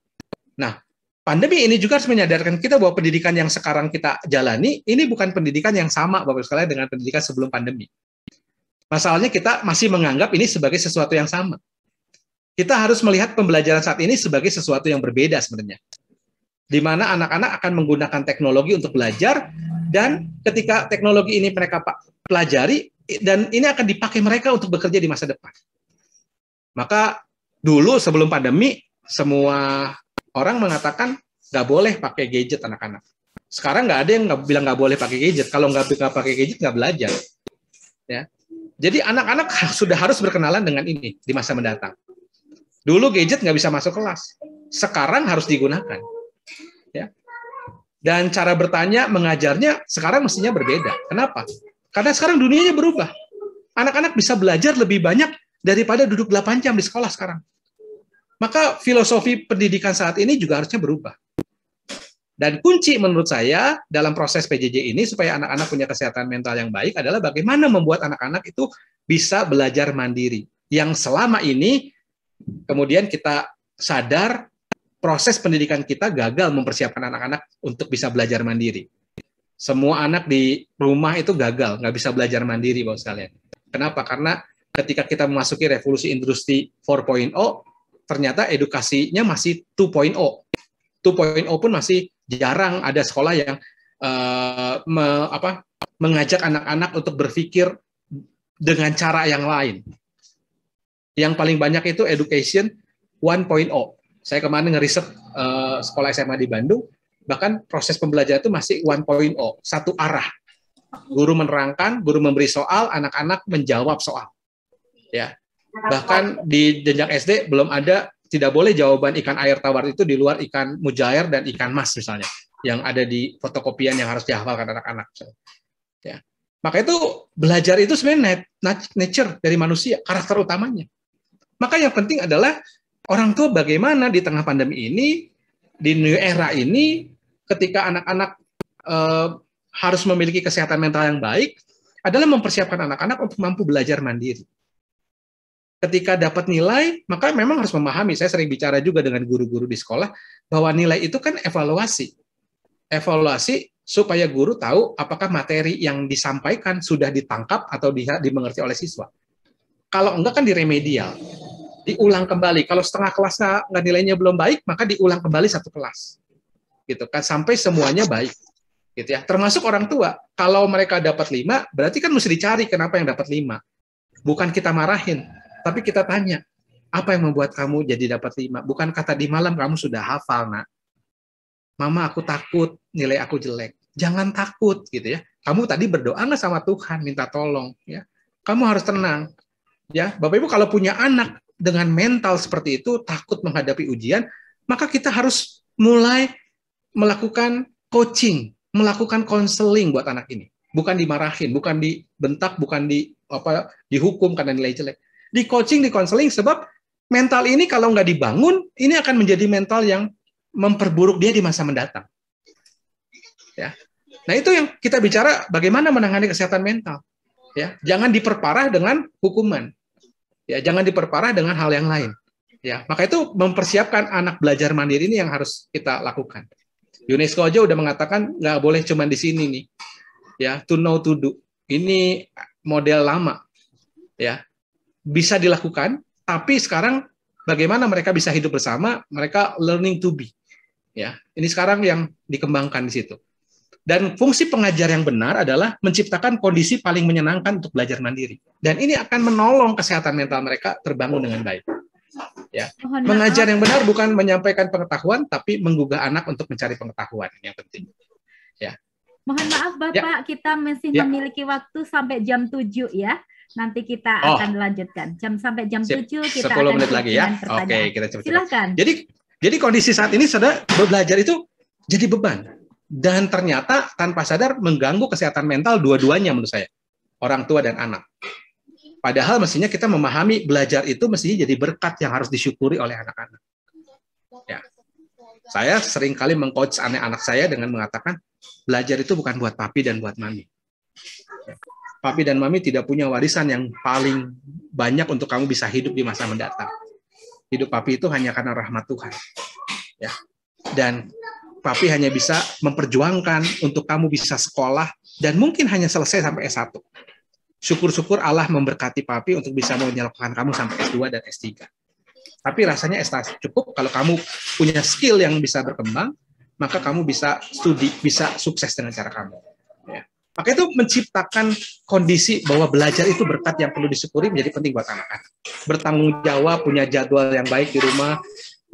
Nah, pandemi ini juga harus menyadarkan kita bahwa pendidikan yang sekarang kita jalani, ini bukan pendidikan yang sama, Bapak sekalian, dengan pendidikan sebelum pandemi. Masalahnya kita masih menganggap ini sebagai sesuatu yang sama. Kita harus melihat pembelajaran saat ini sebagai sesuatu yang berbeda sebenarnya. Di mana anak-anak akan menggunakan teknologi untuk belajar, dan ketika teknologi ini mereka pelajari, dan ini akan dipakai mereka untuk bekerja di masa depan. Maka dulu sebelum pandemi, semua orang mengatakan nggak boleh pakai gadget anak-anak. Sekarang nggak ada yang bilang nggak boleh pakai gadget. Kalau nggak pakai gadget nggak belajar. Ya. Jadi anak-anak sudah harus berkenalan dengan ini di masa mendatang. Dulu gadget nggak bisa masuk kelas. sekarang harus digunakan. Ya. Dan cara bertanya, mengajarnya sekarang mestinya berbeda. Kenapa? Karena sekarang dunianya berubah. Anak-anak bisa belajar lebih banyak daripada duduk 8 jam di sekolah sekarang. Maka filosofi pendidikan saat ini juga harusnya berubah. Dan kunci menurut saya dalam proses PJJ ini supaya anak-anak punya kesehatan mental yang baik adalah bagaimana membuat anak-anak itu bisa belajar mandiri. Yang selama ini kemudian kita sadar proses pendidikan kita gagal mempersiapkan anak-anak untuk bisa belajar mandiri. Semua anak di rumah itu gagal, nggak bisa belajar mandiri, Bapak sekalian. Kenapa? Karena ketika kita memasuki revolusi industri 4.0, ternyata edukasinya masih 2.0. 2.0 pun masih jarang ada sekolah yang mengajak anak-anak untuk berpikir dengan cara yang lain. Yang paling banyak itu education 1.0. Saya kemarin ngeriset sekolah SMA di Bandung, bahkan proses pembelajaran itu masih 1.0, satu arah. Guru menerangkan, guru memberi soal, anak-anak menjawab soal. Ya. Bahkan di jenjang SD belum ada, tidak boleh jawaban ikan air tawar itu di luar ikan mujair dan ikan mas misalnya, yang ada di fotokopian yang harus dihafalkan anak-anak. Ya. Maka itu belajar itu sebenarnya nature dari manusia, karakter utamanya. Maka yang penting adalah orang tua bagaimana di tengah pandemi ini, di new era ini, ketika anak-anak harus memiliki kesehatan mental yang baik, adalah mempersiapkan anak-anak untuk mampu belajar mandiri. Ketika dapat nilai, maka memang harus memahami, saya sering bicara juga dengan guru-guru di sekolah, bahwa nilai itu kan evaluasi. Evaluasi supaya guru tahu apakah materi yang disampaikan sudah ditangkap atau dimengerti oleh siswa. Kalau enggak kan diremedial, diulang kembali. Kalau setengah kelas nggak nilainya belum baik, maka diulang kembali satu kelas. Gitu kan, sampai semuanya baik. Gitu ya. Termasuk orang tua. Kalau mereka dapat 5, berarti kan mesti dicari kenapa yang dapat 5. Bukan kita marahin, tapi kita tanya, apa yang membuat kamu jadi dapat 5? Bukan kata di malam kamu sudah hafal, nak. Mama, aku takut nilai aku jelek. Jangan takut, gitu ya. Kamu tadi berdoa nggak sama Tuhan, minta tolong, ya. Kamu harus tenang, ya. Bapak Ibu kalau punya anak dengan mental seperti itu, takut menghadapi ujian, maka kita harus mulai melakukan coaching, melakukan konseling buat anak ini. Bukan dimarahin, bukan dibentak, bukan dihukum karena nilai jelek. Di coaching, di konseling, sebab mental ini kalau nggak dibangun, ini akan menjadi mental yang memperburuk dia di masa mendatang. Ya. Nah itu yang kita bicara bagaimana menangani kesehatan mental. Ya, jangan diperparah dengan hukuman. Ya, jangan diperparah dengan hal yang lain. Ya, maka itu mempersiapkan anak belajar mandiri ini yang harus kita lakukan. UNESCO aja udah mengatakan nggak boleh cuma di sini nih. Ya, to know to do. Ini model lama. Ya. Bisa dilakukan, tapi sekarang bagaimana mereka bisa hidup bersama, mereka learning to be. Ya, ini sekarang yang dikembangkan di situ. Dan fungsi pengajar yang benar adalah menciptakan kondisi paling menyenangkan untuk belajar mandiri. Dan ini akan menolong kesehatan mental mereka terbangun dengan baik. Ya. Mengajar yang benar bukan menyampaikan pengetahuan, tapi menggugah anak untuk mencari pengetahuan yang penting. Ya. Mohon maaf Bapak, kita masih memiliki waktu sampai jam 7 ya. Nanti kita akan lanjutkan. Sampai jam 7 kita 10 akan menit lagi ya. pertanyaan. Oke, kita cepat. Silakan. Jadi kondisi saat ini sudah belajar itu jadi beban. Dan ternyata tanpa sadar mengganggu kesehatan mental dua-duanya menurut saya. Orang tua dan anak. Padahal mestinya kita memahami belajar itu mestinya jadi berkat yang harus disyukuri oleh anak-anak. Ya. Saya sering kali meng-coach anak saya dengan mengatakan, belajar itu bukan buat papi dan buat mami. Papi dan mami tidak punya warisan yang paling banyak untuk kamu bisa hidup di masa mendatang. Hidup papi itu hanya karena rahmat Tuhan. Ya. Dan papi hanya bisa memperjuangkan untuk kamu bisa sekolah dan mungkin hanya selesai sampai S1. Syukur-syukur Allah memberkati papi untuk bisa menyelesaikan kamu sampai S2 dan S3. Tapi rasanya S1 cukup kalau kamu punya skill yang bisa berkembang, maka kamu bisa studi, bisa sukses dengan cara kamu. Ya. Maka itu menciptakan kondisi bahwa belajar itu berkat yang perlu disyukuri menjadi penting buat anak-anak. Bertanggung jawab, punya jadwal yang baik di rumah,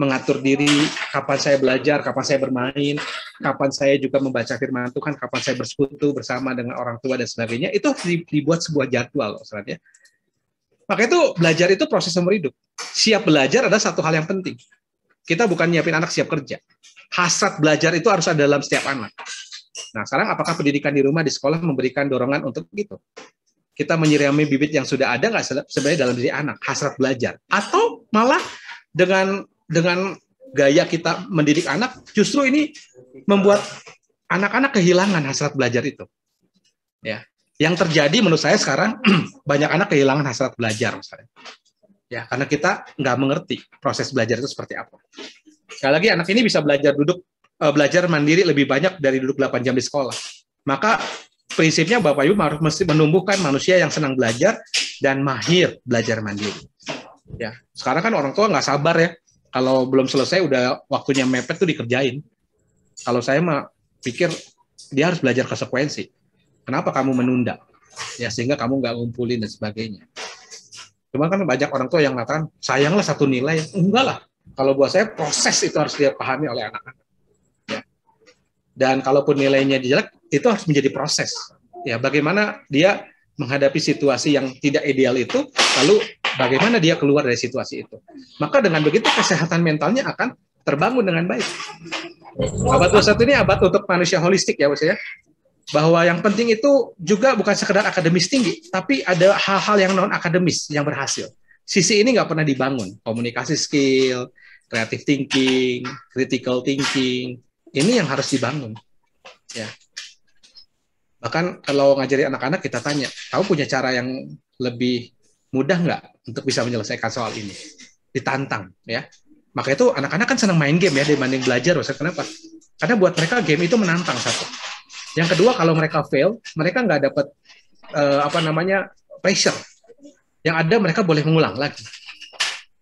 mengatur diri, kapan saya belajar, kapan saya bermain, kapan saya juga membaca firman Tuhan, kapan saya bersekutu bersama dengan orang tua dan sebagainya, itu dibuat sebuah jadwal loh sebenarnya. Maka itu belajar itu proses seumur hidup. Siap belajar adalah satu hal yang penting. kita bukan nyiapin anak siap kerja. Hasrat belajar itu harus ada dalam setiap anak. Nah, sekarang apakah pendidikan di rumah, di sekolah memberikan dorongan untuk itu? Kita menyirami bibit yang sudah ada nggak sebenarnya dalam diri anak, hasrat belajar. Atau malah dengan gaya kita mendidik anak, justru ini membuat anak-anak kehilangan hasrat belajar itu. Ya, yang terjadi menurut saya sekarang banyak anak kehilangan hasrat belajar misalnya. Ya, karena kita nggak mengerti proses belajar itu seperti apa. Sekali lagi anak ini bisa belajar mandiri lebih banyak dari duduk 8 jam di sekolah. Maka prinsipnya Bapak Ibu harus mesti menumbuhkan manusia yang senang belajar dan mahir belajar mandiri. Ya, sekarang kan orang tua nggak sabar ya. Kalau belum selesai udah waktunya mepet tuh dikerjain. Kalau saya mah pikir dia harus belajar konsekuensi. Kenapa kamu menunda? Ya, sehingga kamu nggak ngumpulin dan sebagainya. Cuma kan banyak orang tua yang mengatakan, sayanglah satu nilai. Enggak lah. Kalau buat saya, proses itu harus dipahami oleh anak-anak. Ya. Dan kalaupun nilainya jelek, itu harus menjadi proses. Ya, bagaimana dia menghadapi situasi yang tidak ideal itu, lalu bagaimana dia keluar dari situasi itu. Maka dengan begitu, kesehatan mentalnya akan terbangun dengan baik. Abad 21 ini abad untuk manusia holistik ya, Bos ya. Bahwa yang penting itu juga bukan sekedar akademis tinggi, tapi ada hal-hal yang non-akademis yang berhasil. Sisi ini nggak pernah dibangun. Komunikasi skill, creative thinking, critical thinking, ini yang harus dibangun. Ya. Bahkan kalau ngajari anak-anak kita tanya, kamu punya cara yang lebih mudah nggak untuk bisa menyelesaikan soal ini? Ditantang, ya. Maka itu anak-anak kan senang main game ya dibanding belajar. Kenapa? Karena buat mereka game itu menantang satu. Yang kedua, kalau mereka fail, mereka nggak dapat pressure. Yang ada mereka boleh mengulang lagi.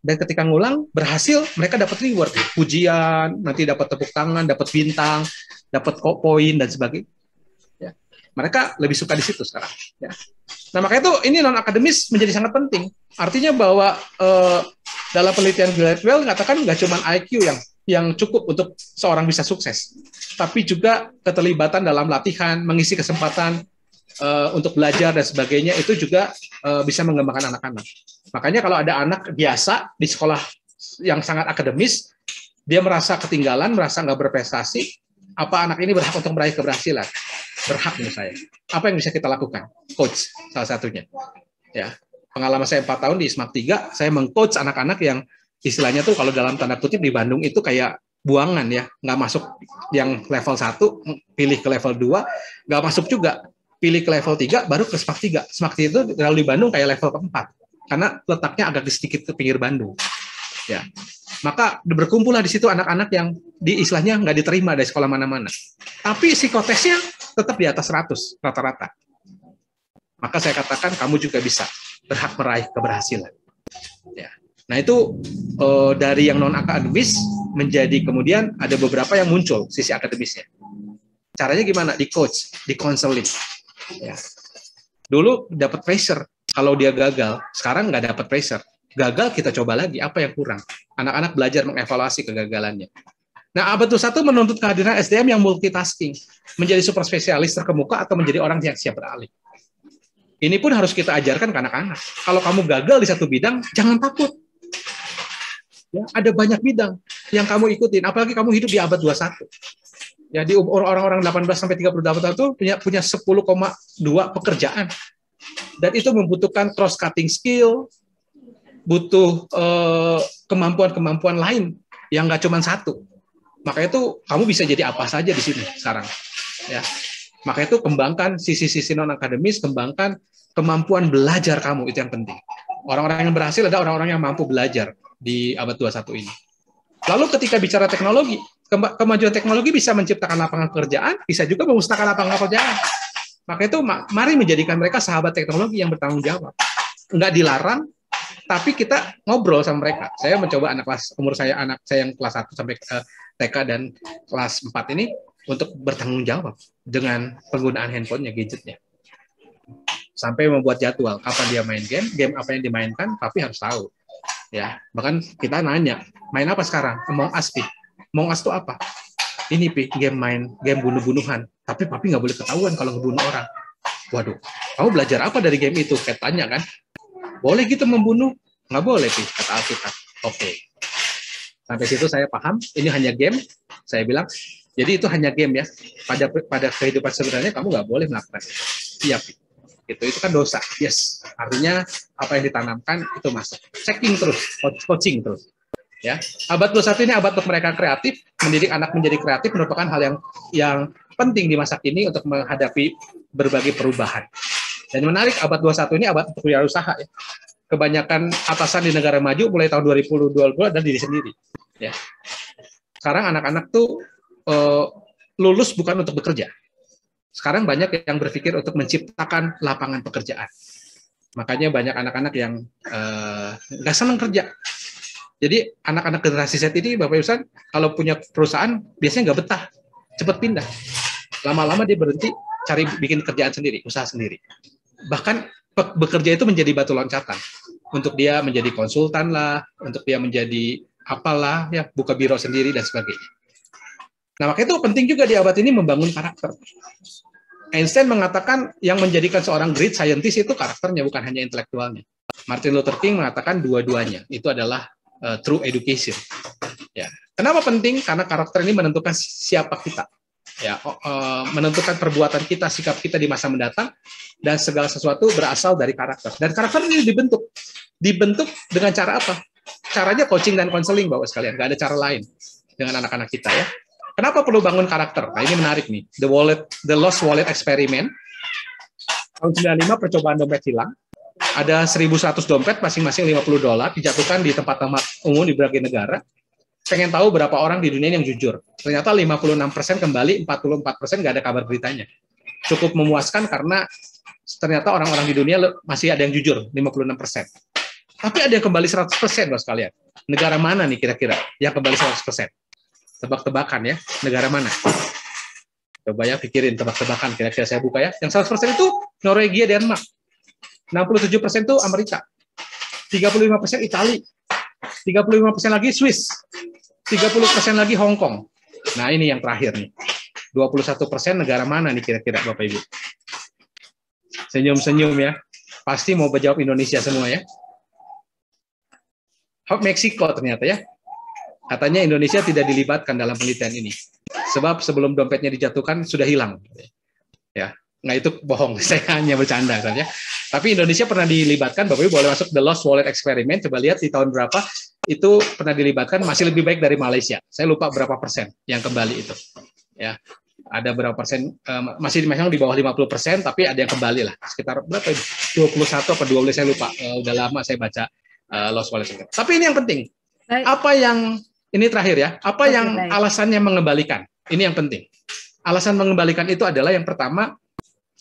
Dan ketika ngulang, berhasil, mereka dapat reward. Pujian, nanti dapat tepuk tangan, dapat bintang, dapat poin, dan sebagainya. Ya. Mereka lebih suka di situ sekarang. Ya. Nah, makanya itu ini non-akademis menjadi sangat penting. Artinya bahwa dalam penelitian Gladwell mengatakan nggak cuma IQ yang cukup untuk seorang bisa sukses, tapi juga keterlibatan dalam latihan, mengisi kesempatan untuk belajar dan sebagainya, itu juga bisa mengembangkan anak-anak. Makanya kalau ada anak biasa di sekolah yang sangat akademis, dia merasa ketinggalan, merasa nggak berprestasi, apa anak ini berhak untuk meraih keberhasilan? Berhak menurut saya. Apa yang bisa kita lakukan? Coach, salah satunya. Ya, pengalaman saya 4 tahun di SMAK 3, saya meng-coach anak-anak yang istilahnya tuh kalau dalam tanda kutip di Bandung itu kayak buangan ya, nggak masuk yang level 1, pilih ke level 2, nggak masuk juga, pilih ke level 3, baru ke SMAK 3. SMAK 3 itu kalau di Bandung kayak level ke-4, karena letaknya agak sedikit ke pinggir Bandung. Ya, maka berkumpullah di situ anak-anak yang di istilahnya nggak diterima dari sekolah mana-mana, tapi psikotesnya tetap di atas 100 rata-rata. Maka saya katakan kamu juga bisa berhak meraih keberhasilan. Ya. Nah itu dari yang non-akademis menjadi kemudian ada beberapa yang muncul sisi akademisnya. Caranya gimana? Di coach, di counseling. Ya. Dulu dapat pressure kalau dia gagal, sekarang nggak dapat pressure. Gagal kita coba lagi, apa yang kurang? Anak-anak belajar mengevaluasi kegagalannya. Nah, abad 21 menuntut kehadiran SDM yang multitasking, menjadi super spesialis terkemuka atau menjadi orang yang siap beralih. Ini pun harus kita ajarkan ke anak-anak. Kalau kamu gagal di satu bidang, jangan takut. Ya, ada banyak bidang yang kamu ikutin, apalagi kamu hidup di abad 21. Ya, di umur orang-orang 18 sampai 38 tahun itu punya 10,2 pekerjaan. Dan itu membutuhkan cross cutting skill, butuh kemampuan-kemampuan lain yang nggak cuma satu. Maka itu kamu bisa jadi apa saja di sini sekarang. Ya. Maka itu kembangkan sisi-sisi non-akademis, kembangkan kemampuan belajar kamu, itu yang penting. Orang-orang yang berhasil ada orang-orang yang mampu belajar di abad 21 ini. Lalu ketika bicara teknologi, kemajuan teknologi bisa menciptakan lapangan pekerjaan, bisa juga memusnahkan lapangan pekerjaan. Maka itu mari menjadikan mereka sahabat teknologi yang bertanggung jawab. Enggak dilarang, tapi kita ngobrol sama mereka. Saya mencoba anak saya yang kelas 1 sampai TK dan kelas 4 ini untuk bertanggung jawab dengan penggunaan handphonenya, gadgetnya. Sampai membuat jadwal kapan dia main game apa yang dimainkan, papi harus tahu. Ya, bahkan kita nanya, main apa sekarang? Among Us, Pi. Among Us itu apa? Ini, Pi, game bunuh-bunuhan. Tapi papi nggak boleh ketahuan kalau ngebunuh orang. Waduh, kamu belajar apa dari game itu? Kayak tanya kan. Boleh gitu membunuh? Nggak boleh, Pi, kata Alkitab. Oke. Sampai situ saya paham, ini hanya game. Saya bilang, jadi itu hanya game ya. Pada kehidupan sebenarnya kamu nggak boleh melakukan itu. Iya, itu kan dosa. Yes, artinya apa yang ditanamkan itu masuk. Checking terus, coaching terus. Ya, abad 21 ini abad untuk mereka kreatif, mendidik anak menjadi kreatif merupakan hal yang penting di masa kini untuk menghadapi berbagai perubahan. Dan menarik, abad 21 ini abad untuk wirausaha ya. Kebanyakan atasan di negara maju mulai tahun 2020 adalah diri sendiri. Ya. Sekarang anak-anak tuh lulus bukan untuk bekerja. Sekarang banyak yang berpikir untuk menciptakan lapangan pekerjaan. Makanya banyak anak-anak yang nggak senang kerja. Jadi anak-anak generasi Z ini, Bapak Ibu, kalau punya perusahaan biasanya nggak betah, cepat pindah. Lama-lama dia berhenti cari bikin kerjaan sendiri, usaha sendiri. Bahkan bekerja itu menjadi batu loncatan untuk dia menjadi konsultan lah, untuk dia menjadi apalah ya, buka biro sendiri dan sebagainya. Nah, makanya itu penting juga di abad ini membangun karakter. Einstein mengatakan yang menjadikan seorang great scientist itu karakternya, bukan hanya intelektualnya. Martin Luther King mengatakan dua-duanya itu adalah true education. Ya, kenapa penting? Karena karakter ini menentukan siapa kita. Ya, menentukan perbuatan kita, sikap kita di masa mendatang, dan segala sesuatu berasal dari karakter. Dan karakter ini dibentuk dengan cara apa? Caranya coaching dan konseling, Bapak sekalian. Nggak ada cara lain dengan anak-anak kita ya. Kenapa perlu bangun karakter? Nah, ini menarik nih. The Lost Wallet Experiment. Tahun 95 percobaan dompet hilang. Ada 1.100 dompet, masing-masing $50, dijatuhkan di tempat-tempat umum di berbagai negara. Pengen tahu berapa orang di dunia yang jujur. Ternyata 56% kembali, 44% nggak ada kabar beritanya. Cukup memuaskan karena ternyata orang-orang di dunia masih ada yang jujur, 56%. Tapi ada yang kembali 100%, Bapak sekalian. Negara mana nih kira-kira yang kembali 100%? Tebak-tebakan ya, negara mana? Coba ya pikirin tebak-tebakan, kira-kira saya buka ya. Yang 100% itu Norwegia, Denmark. 67% itu Amerika. 35% Italia. 35% lagi Swiss. 30% lagi Hong Kong. Nah, ini yang terakhir nih. 21% negara mana nih kira-kira Bapak Ibu? Senyum-senyum ya. Pasti mau menjawab Indonesia semua ya. Meksiko ternyata ya. Katanya Indonesia tidak dilibatkan dalam penelitian ini. Sebab sebelum dompetnya dijatuhkan sudah hilang. Ya. Nah, itu bohong. Saya hanya bercanda saja. Tapi Indonesia pernah dilibatkan, Bapak Ibu boleh masuk The Lost Wallet Experiment. Coba lihat di tahun berapa itu pernah dilibatkan, masih lebih baik dari Malaysia. Saya lupa berapa persen yang kembali itu. Ya, ada berapa persen, masih memang di bawah 50%, tapi ada yang kembali lah. Sekitar berapa itu? 21 atau 12, saya lupa. Udah lama saya baca Lost Wallet Experiment. Tapi ini yang penting. Baik. Apa yang, ini terakhir ya, apa yang baik. Alasannya mengembalikan? Ini yang penting. Alasan mengembalikan itu adalah yang pertama,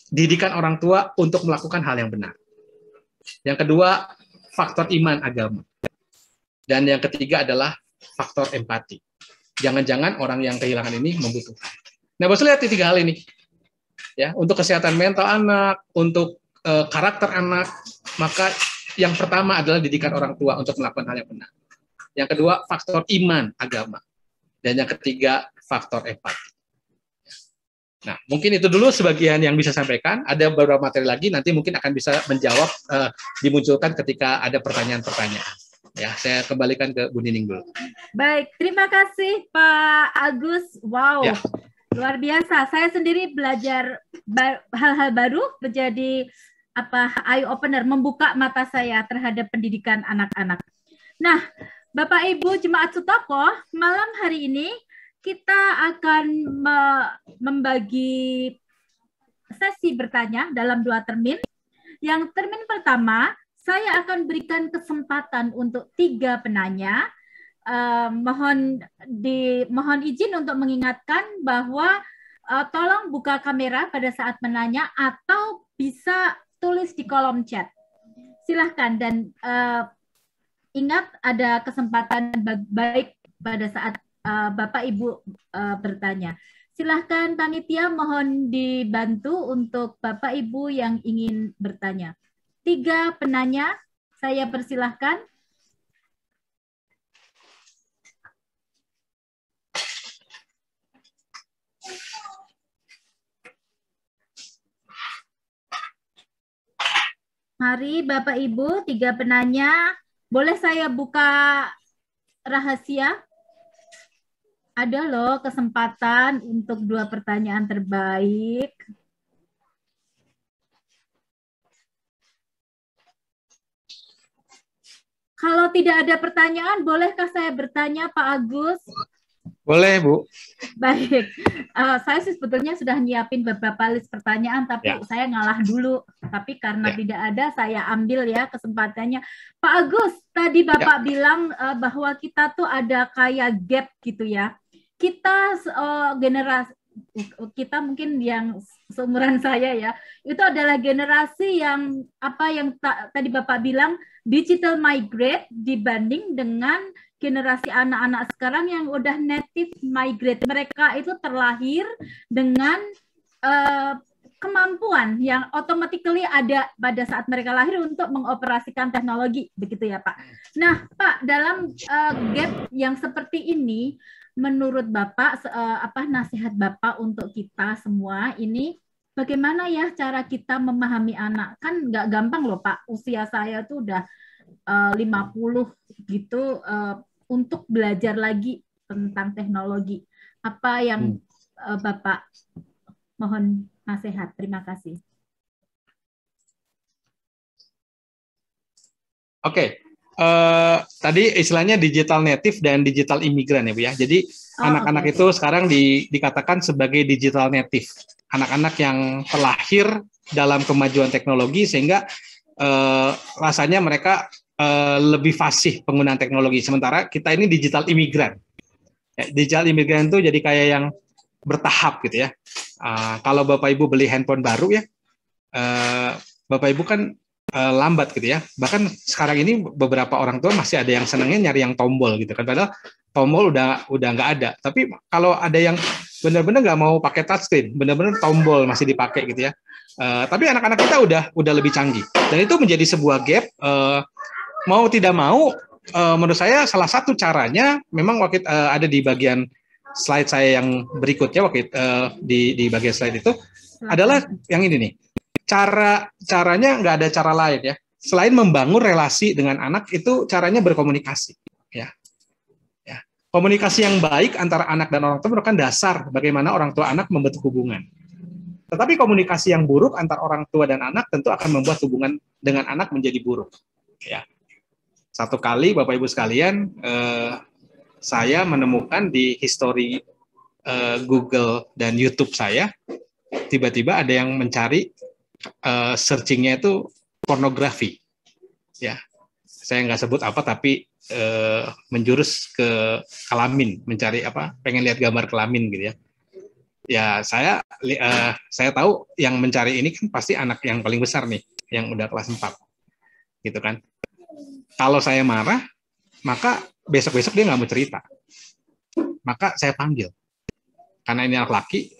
didikan orang tua untuk melakukan hal yang benar. Yang kedua, faktor iman agama. Dan yang ketiga adalah faktor empati. Jangan-jangan orang yang kehilangan ini membutuhkan. Nah, Bos lihat di tiga hal ini. Ya, untuk kesehatan mental anak, untuk karakter anak, maka yang pertama adalah didikan orang tua untuk melakukan hal yang benar. Yang kedua, faktor iman agama. Dan yang ketiga, faktor empati. Nah, mungkin itu dulu sebagian yang bisa sampaikan. Ada beberapa materi lagi, nanti mungkin akan bisa menjawab, dimunculkan ketika ada pertanyaan-pertanyaan. Ya, saya kembalikan ke Bu Nining dulu. Baik, terima kasih Pak Agus. Wow, ya. Luar biasa. Saya sendiri belajar hal-hal baru, menjadi eye opener, membuka mata saya terhadap pendidikan anak-anak. Nah, Bapak Ibu Jemaat Sutoko, malam hari ini kita akan membagi sesi bertanya dalam 2 termin. Yang termin pertama, saya akan berikan kesempatan untuk 3 penanya. Mohon izin untuk mengingatkan bahwa tolong buka kamera pada saat menanya atau bisa tulis di kolom chat. Silahkan dan ingat ada kesempatan baik pada saat Bapak Ibu bertanya. Silahkan panitia mohon dibantu untuk Bapak Ibu yang ingin bertanya. 3 penanya, saya persilahkan. Mari Bapak Ibu, 3 penanya. Boleh saya buka rahasia? Ada loh kesempatan untuk 2 pertanyaan terbaik. Kalau tidak ada pertanyaan, bolehkah saya bertanya, Pak Agus? Boleh, Bu. Baik, saya sih sebetulnya sudah nyiapin beberapa list pertanyaan, tapi Ya. saya ngalah dulu. Tapi karena Ya. tidak ada, saya ambil ya kesempatannya. Pak Agus, tadi Bapak bilang bahwa kita tuh ada kayak gap gitu ya. Kita generasi, kita mungkin yang seumuran saya ya, itu adalah generasi yang tadi Bapak bilang digital migrate dibanding dengan generasi anak-anak sekarang yang udah native migrate. Mereka itu terlahir dengan kemampuan yang automatically ada pada saat mereka lahir untuk mengoperasikan teknologi, begitu ya Pak. Nah Pak, dalam gap yang seperti ini, menurut Bapak, nasihat Bapak untuk kita semua ini, bagaimana ya cara kita memahami anak? Kan nggak gampang loh Pak, usia saya tuh udah 50 gitu, untuk belajar lagi tentang teknologi. Apa yang Bapak mohon nasihat? Terima kasih. Oke. Tadi istilahnya digital native dan digital imigran ya Bu ya. Jadi anak-anak itu sekarang dikatakan sebagai digital native. Anak-anak yang terlahir dalam kemajuan teknologi sehingga rasanya mereka lebih fasih penggunaan teknologi. Sementara kita ini digital imigran. Ya, digital imigran itu jadi kayak yang bertahap gitu ya. Kalau Bapak Ibu beli handphone baru ya, Bapak Ibu kan lambat gitu ya. Bahkan sekarang ini beberapa orang tua masih ada yang senangnya nyari yang tombol gitu kan. Padahal tombol udah nggak ada. Tapi kalau ada yang benar-benar nggak mau pakai touchscreen, benar-benar tombol masih dipakai gitu ya. Tapi anak-anak kita udah lebih canggih. Dan itu menjadi sebuah gap. Mau tidak mau, menurut saya salah satu caranya memang waktu ada di bagian slide saya yang berikutnya waktu di bagian slide itu adalah yang ini nih. Caranya nggak ada cara lain ya. Selain membangun relasi dengan anak, itu caranya berkomunikasi. Ya. Komunikasi yang baik antara anak dan orang tua merupakan dasar bagaimana orang tua anak membentuk hubungan. Tetapi komunikasi yang buruk antara orang tua dan anak tentu akan membuat hubungan dengan anak menjadi buruk. Ya. Satu kali Bapak Ibu sekalian, saya menemukan di history Google dan YouTube saya, tiba-tiba ada yang mencari searchingnya itu pornografi, ya. Saya nggak sebut apa, tapi menjurus ke kelamin, mencari pengen lihat gambar kelamin gitu ya. Ya saya tahu yang mencari ini kan pasti anak yang paling besar nih, yang udah kelas 4, gitu kan. Kalau saya marah, maka besok-besok dia nggak mau cerita. Maka saya panggil, karena ini anak laki.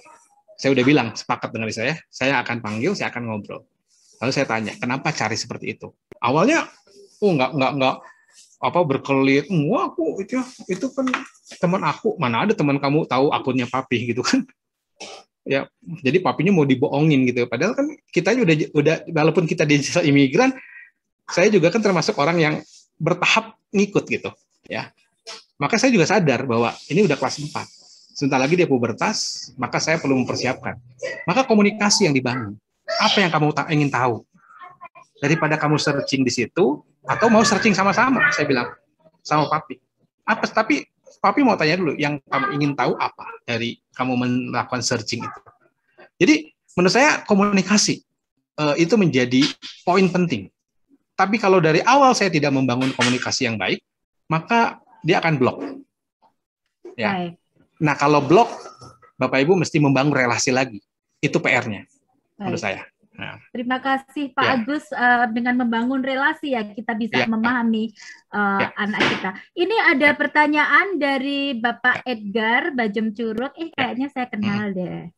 Saya udah bilang, sepakat dengan saya akan panggil, saya akan ngobrol. Lalu saya tanya, kenapa cari seperti itu? Awalnya, nggak berkelit. Aku itu kan teman aku. Mana ada teman kamu tahu akunnya papi gitu kan? Ya, jadi papinya mau dibohongin gitu. Padahal kan kita udah walaupun kita digital imigran, saya juga kan termasuk orang yang bertahap ngikut gitu. Ya, maka saya juga sadar bahwa ini udah kelas 4. Sebentar lagi dia pubertas, maka saya perlu mempersiapkan. Maka komunikasi yang dibangun. Apa yang kamu ingin tahu? Daripada kamu searching di situ, atau mau searching sama-sama, saya bilang, sama papi. Tapi papi mau tanya dulu, yang kamu ingin tahu apa dari kamu melakukan searching itu. Jadi, menurut saya komunikasi itu menjadi poin penting. Tapi kalau dari awal saya tidak membangun komunikasi yang baik, maka dia akan blok. Ya. Baik. Nah, kalau blok, Bapak Ibu mesti membangun relasi lagi. Itu PR-nya, menurut saya. Nah. Terima kasih Pak Agus. Dengan membangun relasi ya kita bisa memahami anak kita. Ini ada pertanyaan dari Bapak Edgar Bajem Curug. Kayaknya saya kenal deh.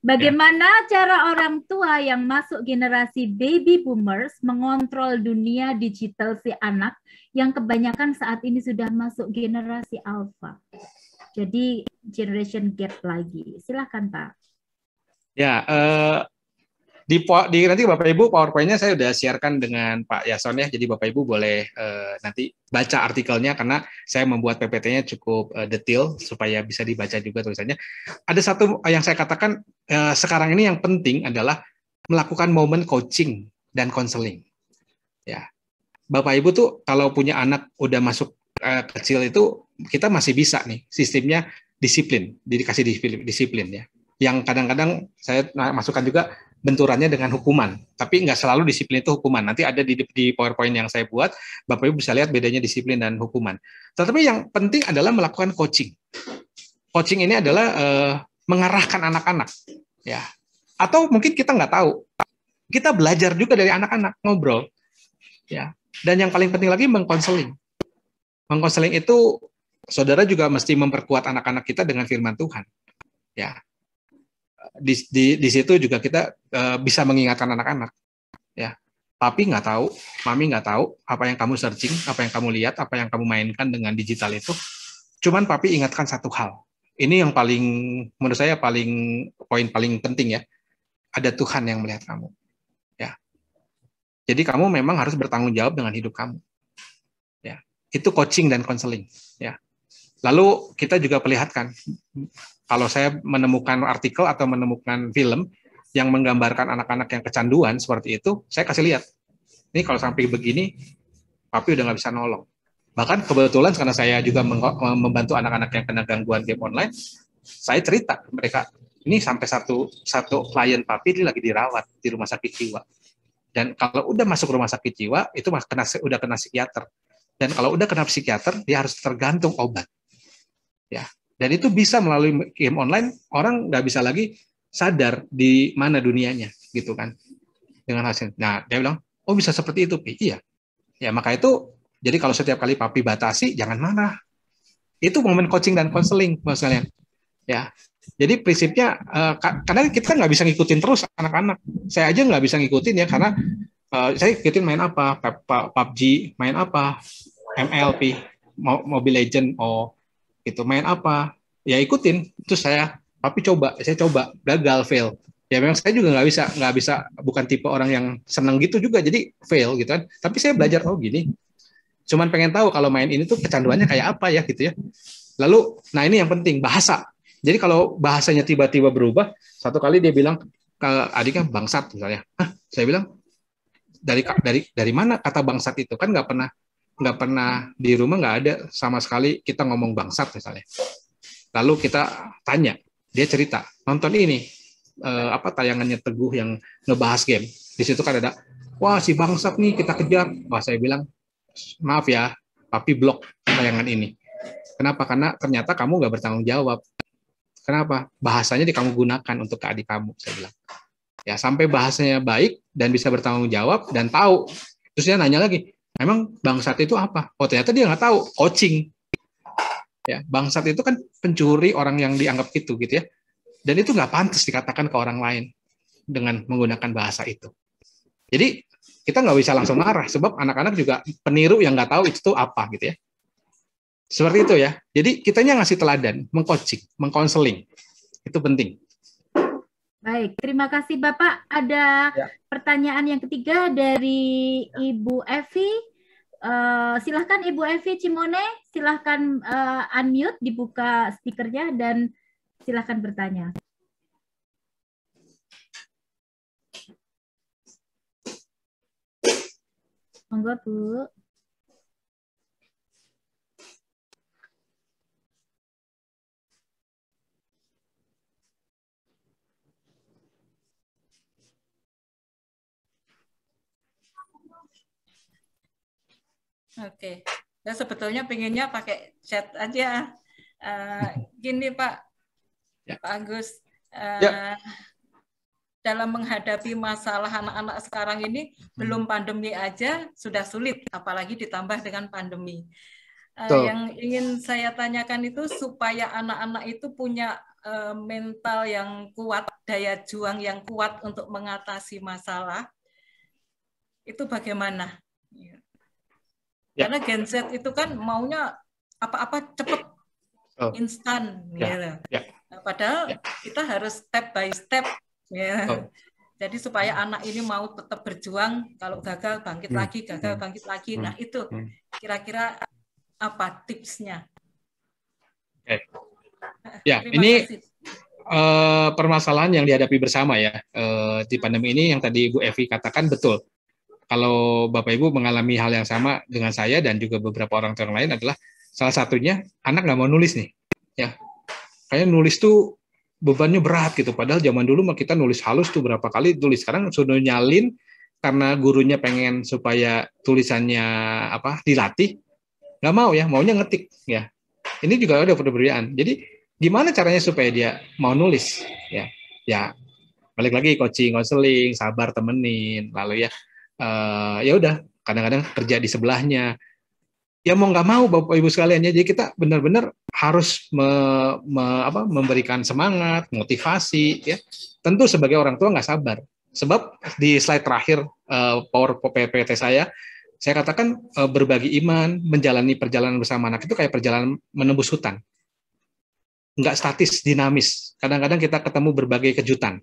Bagaimana cara orang tua yang masuk generasi baby boomers mengontrol dunia digital si anak yang kebanyakan saat ini sudah masuk generasi alpha? Jadi generation gap lagi. Silakan Pak. Ya, Nanti Bapak Ibu PowerPoint-nya saya udah sharekan dengan Pak Yason ya. Jadi Bapak Ibu boleh nanti baca artikelnya karena saya membuat PPT-nya cukup detail supaya bisa dibaca juga tulisannya. Ada satu yang saya katakan sekarang ini yang penting adalah melakukan momen coaching dan konseling. Ya. Bapak Ibu tuh kalau punya anak udah masuk kecil itu kita masih bisa nih sistemnya disiplin, dikasih disiplin ya. Yang kadang-kadang saya masukkan juga benturannya dengan hukuman, tapi nggak selalu disiplin itu hukuman. Nanti ada di PowerPoint yang saya buat, Bapak Ibu bisa lihat bedanya disiplin dan hukuman. Tetapi yang penting adalah melakukan coaching. Coaching ini adalah mengarahkan anak-anak, ya. Atau mungkin kita nggak tahu, kita belajar juga dari anak-anak ngobrol, ya. Dan yang paling penting lagi mengkonseling. Mengkonseling itu, saudara juga mesti memperkuat anak-anak kita dengan firman Tuhan, ya. Di situ juga kita bisa mengingatkan anak-anak, ya. Papi nggak tahu, mami nggak tahu apa yang kamu searching, apa yang kamu lihat, apa yang kamu mainkan dengan digital itu. Cuman papi ingatkan satu hal. Ini yang paling menurut saya poin paling penting ya. Ada Tuhan yang melihat kamu, ya. Jadi kamu memang harus bertanggung jawab dengan hidup kamu, ya. Itu coaching dan konseling, ya. Lalu kita juga perlihatkan. Kalau saya menemukan artikel atau menemukan film yang menggambarkan anak-anak yang kecanduan seperti itu, saya kasih lihat. Ini kalau sampai begini, papi udah nggak bisa nolong. Bahkan kebetulan karena saya juga membantu anak-anak yang kena gangguan game online, saya cerita ke mereka, ini sampai satu klien papi ini lagi dirawat di rumah sakit jiwa. Dan kalau udah masuk rumah sakit jiwa, itu udah kena psikiater. Dan kalau udah kena psikiater, dia harus tergantung obat. Ya. Dan itu bisa melalui game online, orang nggak bisa lagi sadar di mana dunianya, gitu kan, dengan hasil. Nah, dia bilang, oh bisa seperti itu, Pi. Iya. Ya, maka itu, jadi kalau setiap kali papi batasi, jangan marah. Itu momen coaching dan konseling, Mas kalian. Ya. Jadi prinsipnya, karena kita nggak bisa ngikutin terus anak-anak. Saya aja nggak bisa ngikutin ya, karena saya ikutin main apa, PUBG, main apa, MLP, Mobile Legend, itu main apa, ya ikutin. Terus saya coba, gagal, fail. Ya memang saya juga nggak bisa, bukan tipe orang yang senang gitu juga, jadi fail gitu kan. Tapi saya belajar, gini. Cuman pengen tahu kalau main ini tuh kecanduannya kayak apa ya gitu ya. Lalu, nah ini yang penting, bahasa. Jadi kalau bahasanya tiba-tiba berubah, satu kali dia bilang ke adiknya bangsat misalnya. Saya bilang dari mana kata bangsat itu, kan nggak pernah di rumah, nggak ada sama sekali kita ngomong bangsat misalnya. Lalu kita tanya, dia cerita nonton ini tayangannya Teguh yang ngebahas game. Di situ kan ada, wah si bangsat nih kita kejar. Wah saya bilang maaf ya, papi blok tayangan ini. Kenapa? Karena ternyata kamu nggak bertanggung jawab. Kenapa? Bahasanya kamu gunakan untuk ke adik kamu, saya bilang. Ya sampai bahasanya baik dan bisa bertanggung jawab dan tahu. Terus dia nanya lagi, emang bangsat itu apa? Oh ternyata dia nggak tahu, coaching. Ya, bangsat itu kan pencuri, orang yang dianggap gitu ya. Dan itu nggak pantas dikatakan ke orang lain dengan menggunakan bahasa itu. Jadi kita nggak bisa langsung marah, sebab anak-anak juga peniru yang nggak tahu itu tuh apa gitu ya. Seperti itu ya. Jadi kitanya ngasih teladan, mengcoaching, mengkonseling. Itu penting. Baik, terima kasih Bapak. Ada pertanyaan yang ketiga dari Ibu Evi. Silahkan Ibu Evi Cimone, silahkan unmute, dibuka speakernya dan silahkan bertanya. Monggo Bu. Oke, ya sebetulnya pengennya pakai chat aja. Gini Pak, Pak Agus, dalam menghadapi masalah anak-anak sekarang ini, belum pandemi aja sudah sulit, apalagi ditambah dengan pandemi. Yang ingin saya tanyakan itu supaya anak-anak itu punya mental yang kuat, daya juang yang kuat untuk mengatasi masalah, itu bagaimana? Karena Gen Z itu kan maunya apa-apa cepat, instan, gitu. Padahal kita harus step by step. Jadi supaya anak ini mau tetap berjuang, kalau gagal bangkit lagi, gagal bangkit lagi. Nah itu kira-kira apa tipsnya? Ya, ini permasalahan yang dihadapi bersama ya di pandemi ini, yang tadi Bu Evi katakan betul. Kalau Bapak Ibu mengalami hal yang sama dengan saya dan juga beberapa orang tua yang lain, adalah salah satunya anak nggak mau nulis nih, ya. Kayak nulis tuh bebannya berat gitu. Padahal zaman dulu mah kita nulis halus tuh berapa kali tulis. Sekarang sudah nyalin karena gurunya pengen supaya tulisannya dilatih, nggak mau ya, maunya ngetik ya. Ini juga ada perbedaan. Jadi gimana caranya supaya dia mau nulis ya? Ya balik lagi coaching, konseling, sabar temenin, lalu ya udah kadang-kadang kerja di sebelahnya. Ya mau nggak mau Bapak Ibu sekalian ya, jadi kita benar-benar harus memberikan semangat, motivasi ya. Tentu sebagai orang tua nggak sabar. Sebab di slide terakhir Power PPT saya katakan berbagi iman, menjalani perjalanan bersama anak itu kayak perjalanan menembus hutan. Nggak statis, dinamis. Kadang-kadang kita ketemu berbagai kejutan.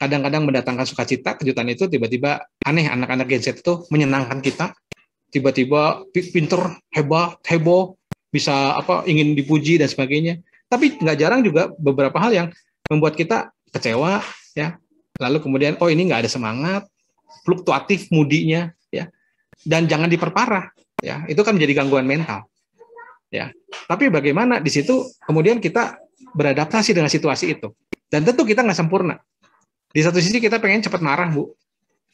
Kadang-kadang mendatangkan sukacita, kejutan itu tiba-tiba aneh. Anak-anak Gen Z itu menyenangkan kita, tiba-tiba pinter, hebat, heboh, bisa ingin dipuji dan sebagainya. Tapi nggak jarang juga beberapa hal yang membuat kita kecewa, ya. Lalu kemudian, ini nggak ada semangat, fluktuatif mudinya, ya. Dan jangan diperparah, ya. Itu kan menjadi gangguan mental, ya. Tapi bagaimana di situ kemudian kita beradaptasi dengan situasi itu. Dan tentu kita nggak sempurna. Di satu sisi kita pengen cepat marah, Bu.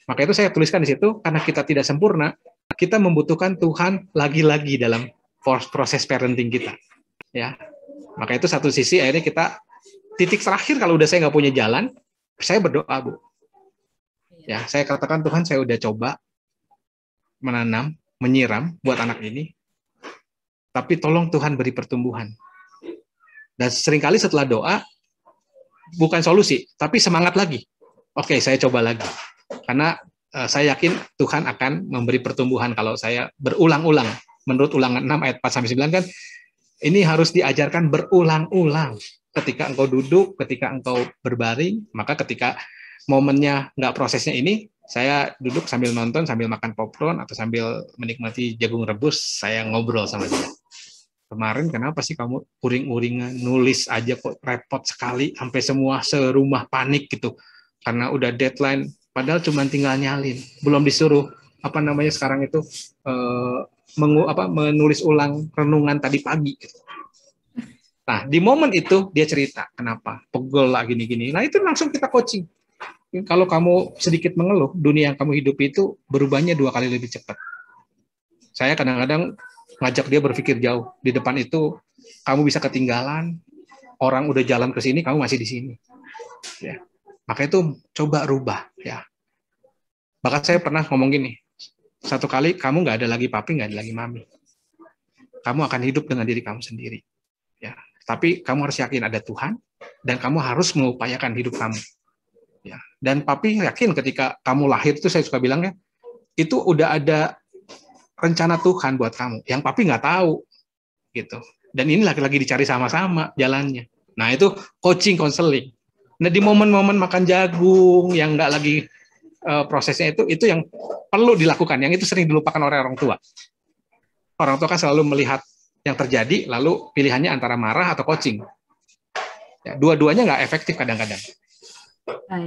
Maka itu saya tuliskan di situ, karena kita tidak sempurna, kita membutuhkan Tuhan lagi-lagi dalam proses parenting kita. Ya, maka itu satu sisi akhirnya kita titik terakhir kalau udah saya nggak punya jalan, saya berdoa, Bu. Ya, saya katakan Tuhan, saya udah coba menanam, menyiram buat anak ini, tapi tolong Tuhan beri pertumbuhan. Dan seringkali setelah doa, bukan solusi, tapi semangat lagi. Oke, saya coba lagi. Karena saya yakin Tuhan akan memberi pertumbuhan kalau saya berulang-ulang. Menurut Ulangan 6 ayat 4-9 kan, ini harus diajarkan berulang-ulang. Ketika engkau duduk, ketika engkau berbaring, maka ketika momennya nggak prosesnya ini, saya duduk sambil nonton, sambil makan popcorn, atau sambil menikmati jagung rebus, saya ngobrol sama dia. Kemarin kenapa sih kamu uring-uringan, nulis aja kok repot sekali, sampai semua serumah panik gitu. Karena udah deadline, padahal cuma tinggal nyalin, belum disuruh sekarang itu menulis ulang renungan tadi pagi. Nah di momen itu dia cerita kenapa pegel lah gini-gini. Nah itu langsung kita coaching. Kalau kamu sedikit mengeluh, dunia yang kamu hidupi itu berubahnya 2 kali lebih cepat. Saya kadang-kadang ngajak dia berpikir jauh. Di depan itu kamu bisa ketinggalan, orang udah jalan ke sini, kamu masih di sini. Ya. Maka itu coba rubah ya. Bahkan saya pernah ngomong gini, satu kali kamu nggak ada lagi papi, nggak ada lagi mami. Kamu akan hidup dengan diri kamu sendiri. Ya. Tapi kamu harus yakin ada Tuhan, dan kamu harus mengupayakan hidup kamu. Ya. Dan papi yakin ketika kamu lahir itu, saya suka bilangnya, itu udah ada rencana Tuhan buat kamu, yang papi nggak tahu. Gitu. Dan ini lagi-lagi dicari sama-sama jalannya. Nah itu coaching, konseling. Nah di momen-momen makan jagung yang nggak lagi prosesnya itu yang perlu dilakukan, yang itu sering dilupakan oleh orang tua. Orang tua kan selalu melihat yang terjadi, lalu pilihannya antara marah atau coaching. Ya, dua-duanya nggak efektif kadang-kadang.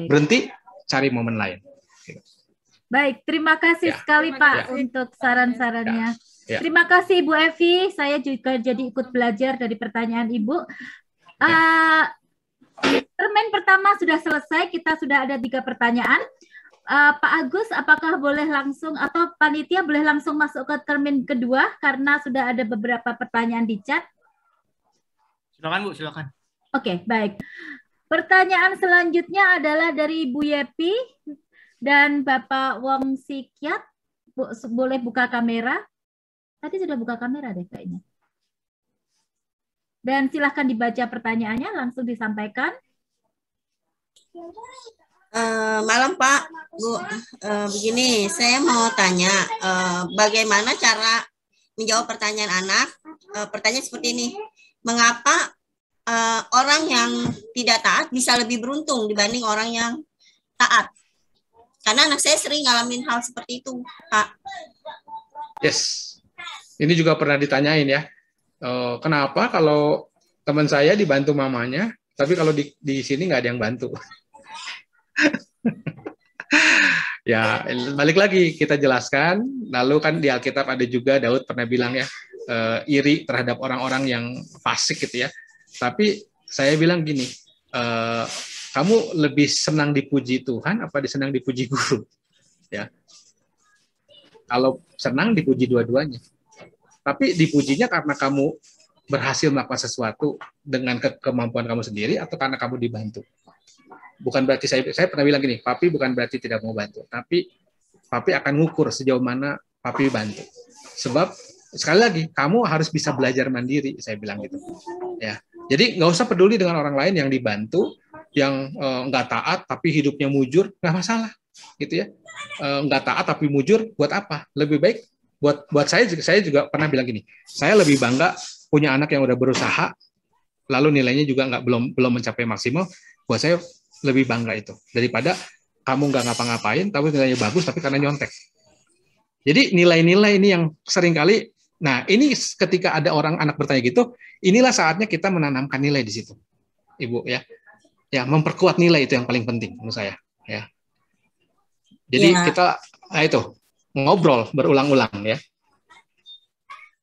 Berhenti, cari momen lain. Baik, terima kasih sekali Pak untuk saran-sarannya. Terima kasih Bu Evi, saya juga jadi ikut belajar dari pertanyaan Ibu. Termin pertama sudah selesai, kita sudah ada 3 pertanyaan. Pak Agus, apakah boleh langsung atau panitia boleh langsung masuk ke termin kedua karena sudah ada beberapa pertanyaan di chat? Silakan Bu, silakan. Oke, baik. Pertanyaan selanjutnya adalah dari Bu Yepi dan Bapak Wong Sikiat. Boleh buka kamera? Tadi sudah buka kamera deh kayaknya. Dan silahkan dibaca pertanyaannya, langsung disampaikan. Malam Pak, Bu. Begini, saya mau tanya, bagaimana cara menjawab pertanyaan anak? Pertanyaan seperti ini, mengapa orang yang tidak taat bisa lebih beruntung dibanding orang yang taat? Karena anak saya sering ngalamin hal seperti itu, Pak. Yes, ini juga pernah ditanyain ya. Kenapa kalau teman saya dibantu mamanya, tapi kalau di sini nggak ada yang bantu? Ya, balik lagi kita jelaskan. Lalu kan di Alkitab ada juga Daud pernah bilang ya, iri terhadap orang-orang yang fasik gitu ya. Tapi saya bilang gini, kamu lebih senang dipuji Tuhan apa senang dipuji guru? Ya. Kalau senang dipuji dua-duanya. Tapi dipujinya karena kamu berhasil melakukan sesuatu dengan kemampuan kamu sendiri atau karena kamu dibantu. Bukan berarti saya pernah bilang gini, papi bukan berarti tidak mau bantu, tapi papi akan ngukur sejauh mana papi bantu. Sebab sekali lagi kamu harus bisa belajar mandiri, saya bilang gitu. Ya. Jadi nggak usah peduli dengan orang lain yang dibantu, yang nggak taat tapi hidupnya mujur, nggak masalah, gitu ya. Nggak taat tapi mujur, buat apa? Lebih baik buat saya juga pernah bilang gini, saya lebih bangga punya anak yang udah berusaha, lalu nilainya juga belum mencapai maksimal. Buat saya lebih bangga itu daripada kamu nggak ngapa-ngapain tapi nilainya bagus tapi karena nyontek. Jadi nilai-nilai ini yang seringkali, nah ini ketika ada orang anak bertanya gitu, inilah saatnya kita menanamkan nilai di situ, Ibu ya. Ya, memperkuat nilai itu yang paling penting menurut saya ya. Jadi kita itu ngobrol berulang-ulang ya.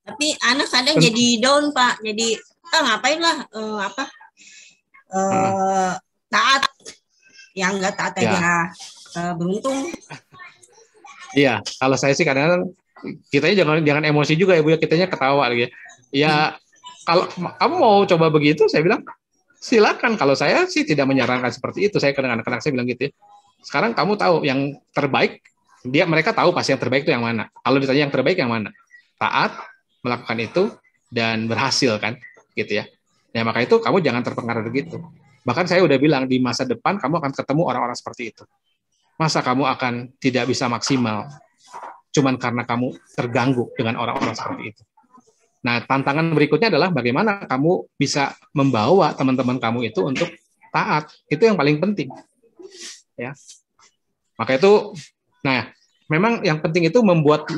Tapi anak kadang jadi down, Pak. Jadi ngapain lah taat, yang nggak taat aja beruntung. Iya, kalau saya sih kadang-kadang kitanya jangan emosi juga ya Bu ya, kitanya ketawa gitu ya. Ya kalau kamu mau coba begitu, saya bilang silakan. Kalau saya sih tidak menyarankan seperti itu. Saya kadang anak-anak saya bilang gitu ya. Sekarang kamu tahu yang terbaik, mereka tahu pasti yang terbaik itu yang mana. Kalau ditanya yang terbaik yang mana? Taat, melakukan itu dan berhasil kan, gitu ya. Nah, maka itu kamu jangan terpengaruh begitu. Bahkan saya udah bilang di masa depan kamu akan ketemu orang-orang seperti itu. Masa kamu akan tidak bisa maksimal cuman karena kamu terganggu dengan orang-orang seperti itu. Nah, tantangan berikutnya adalah bagaimana kamu bisa membawa teman-teman kamu itu untuk taat. Itu yang paling penting. Ya. Maka itu, nah, memang yang penting itu membuat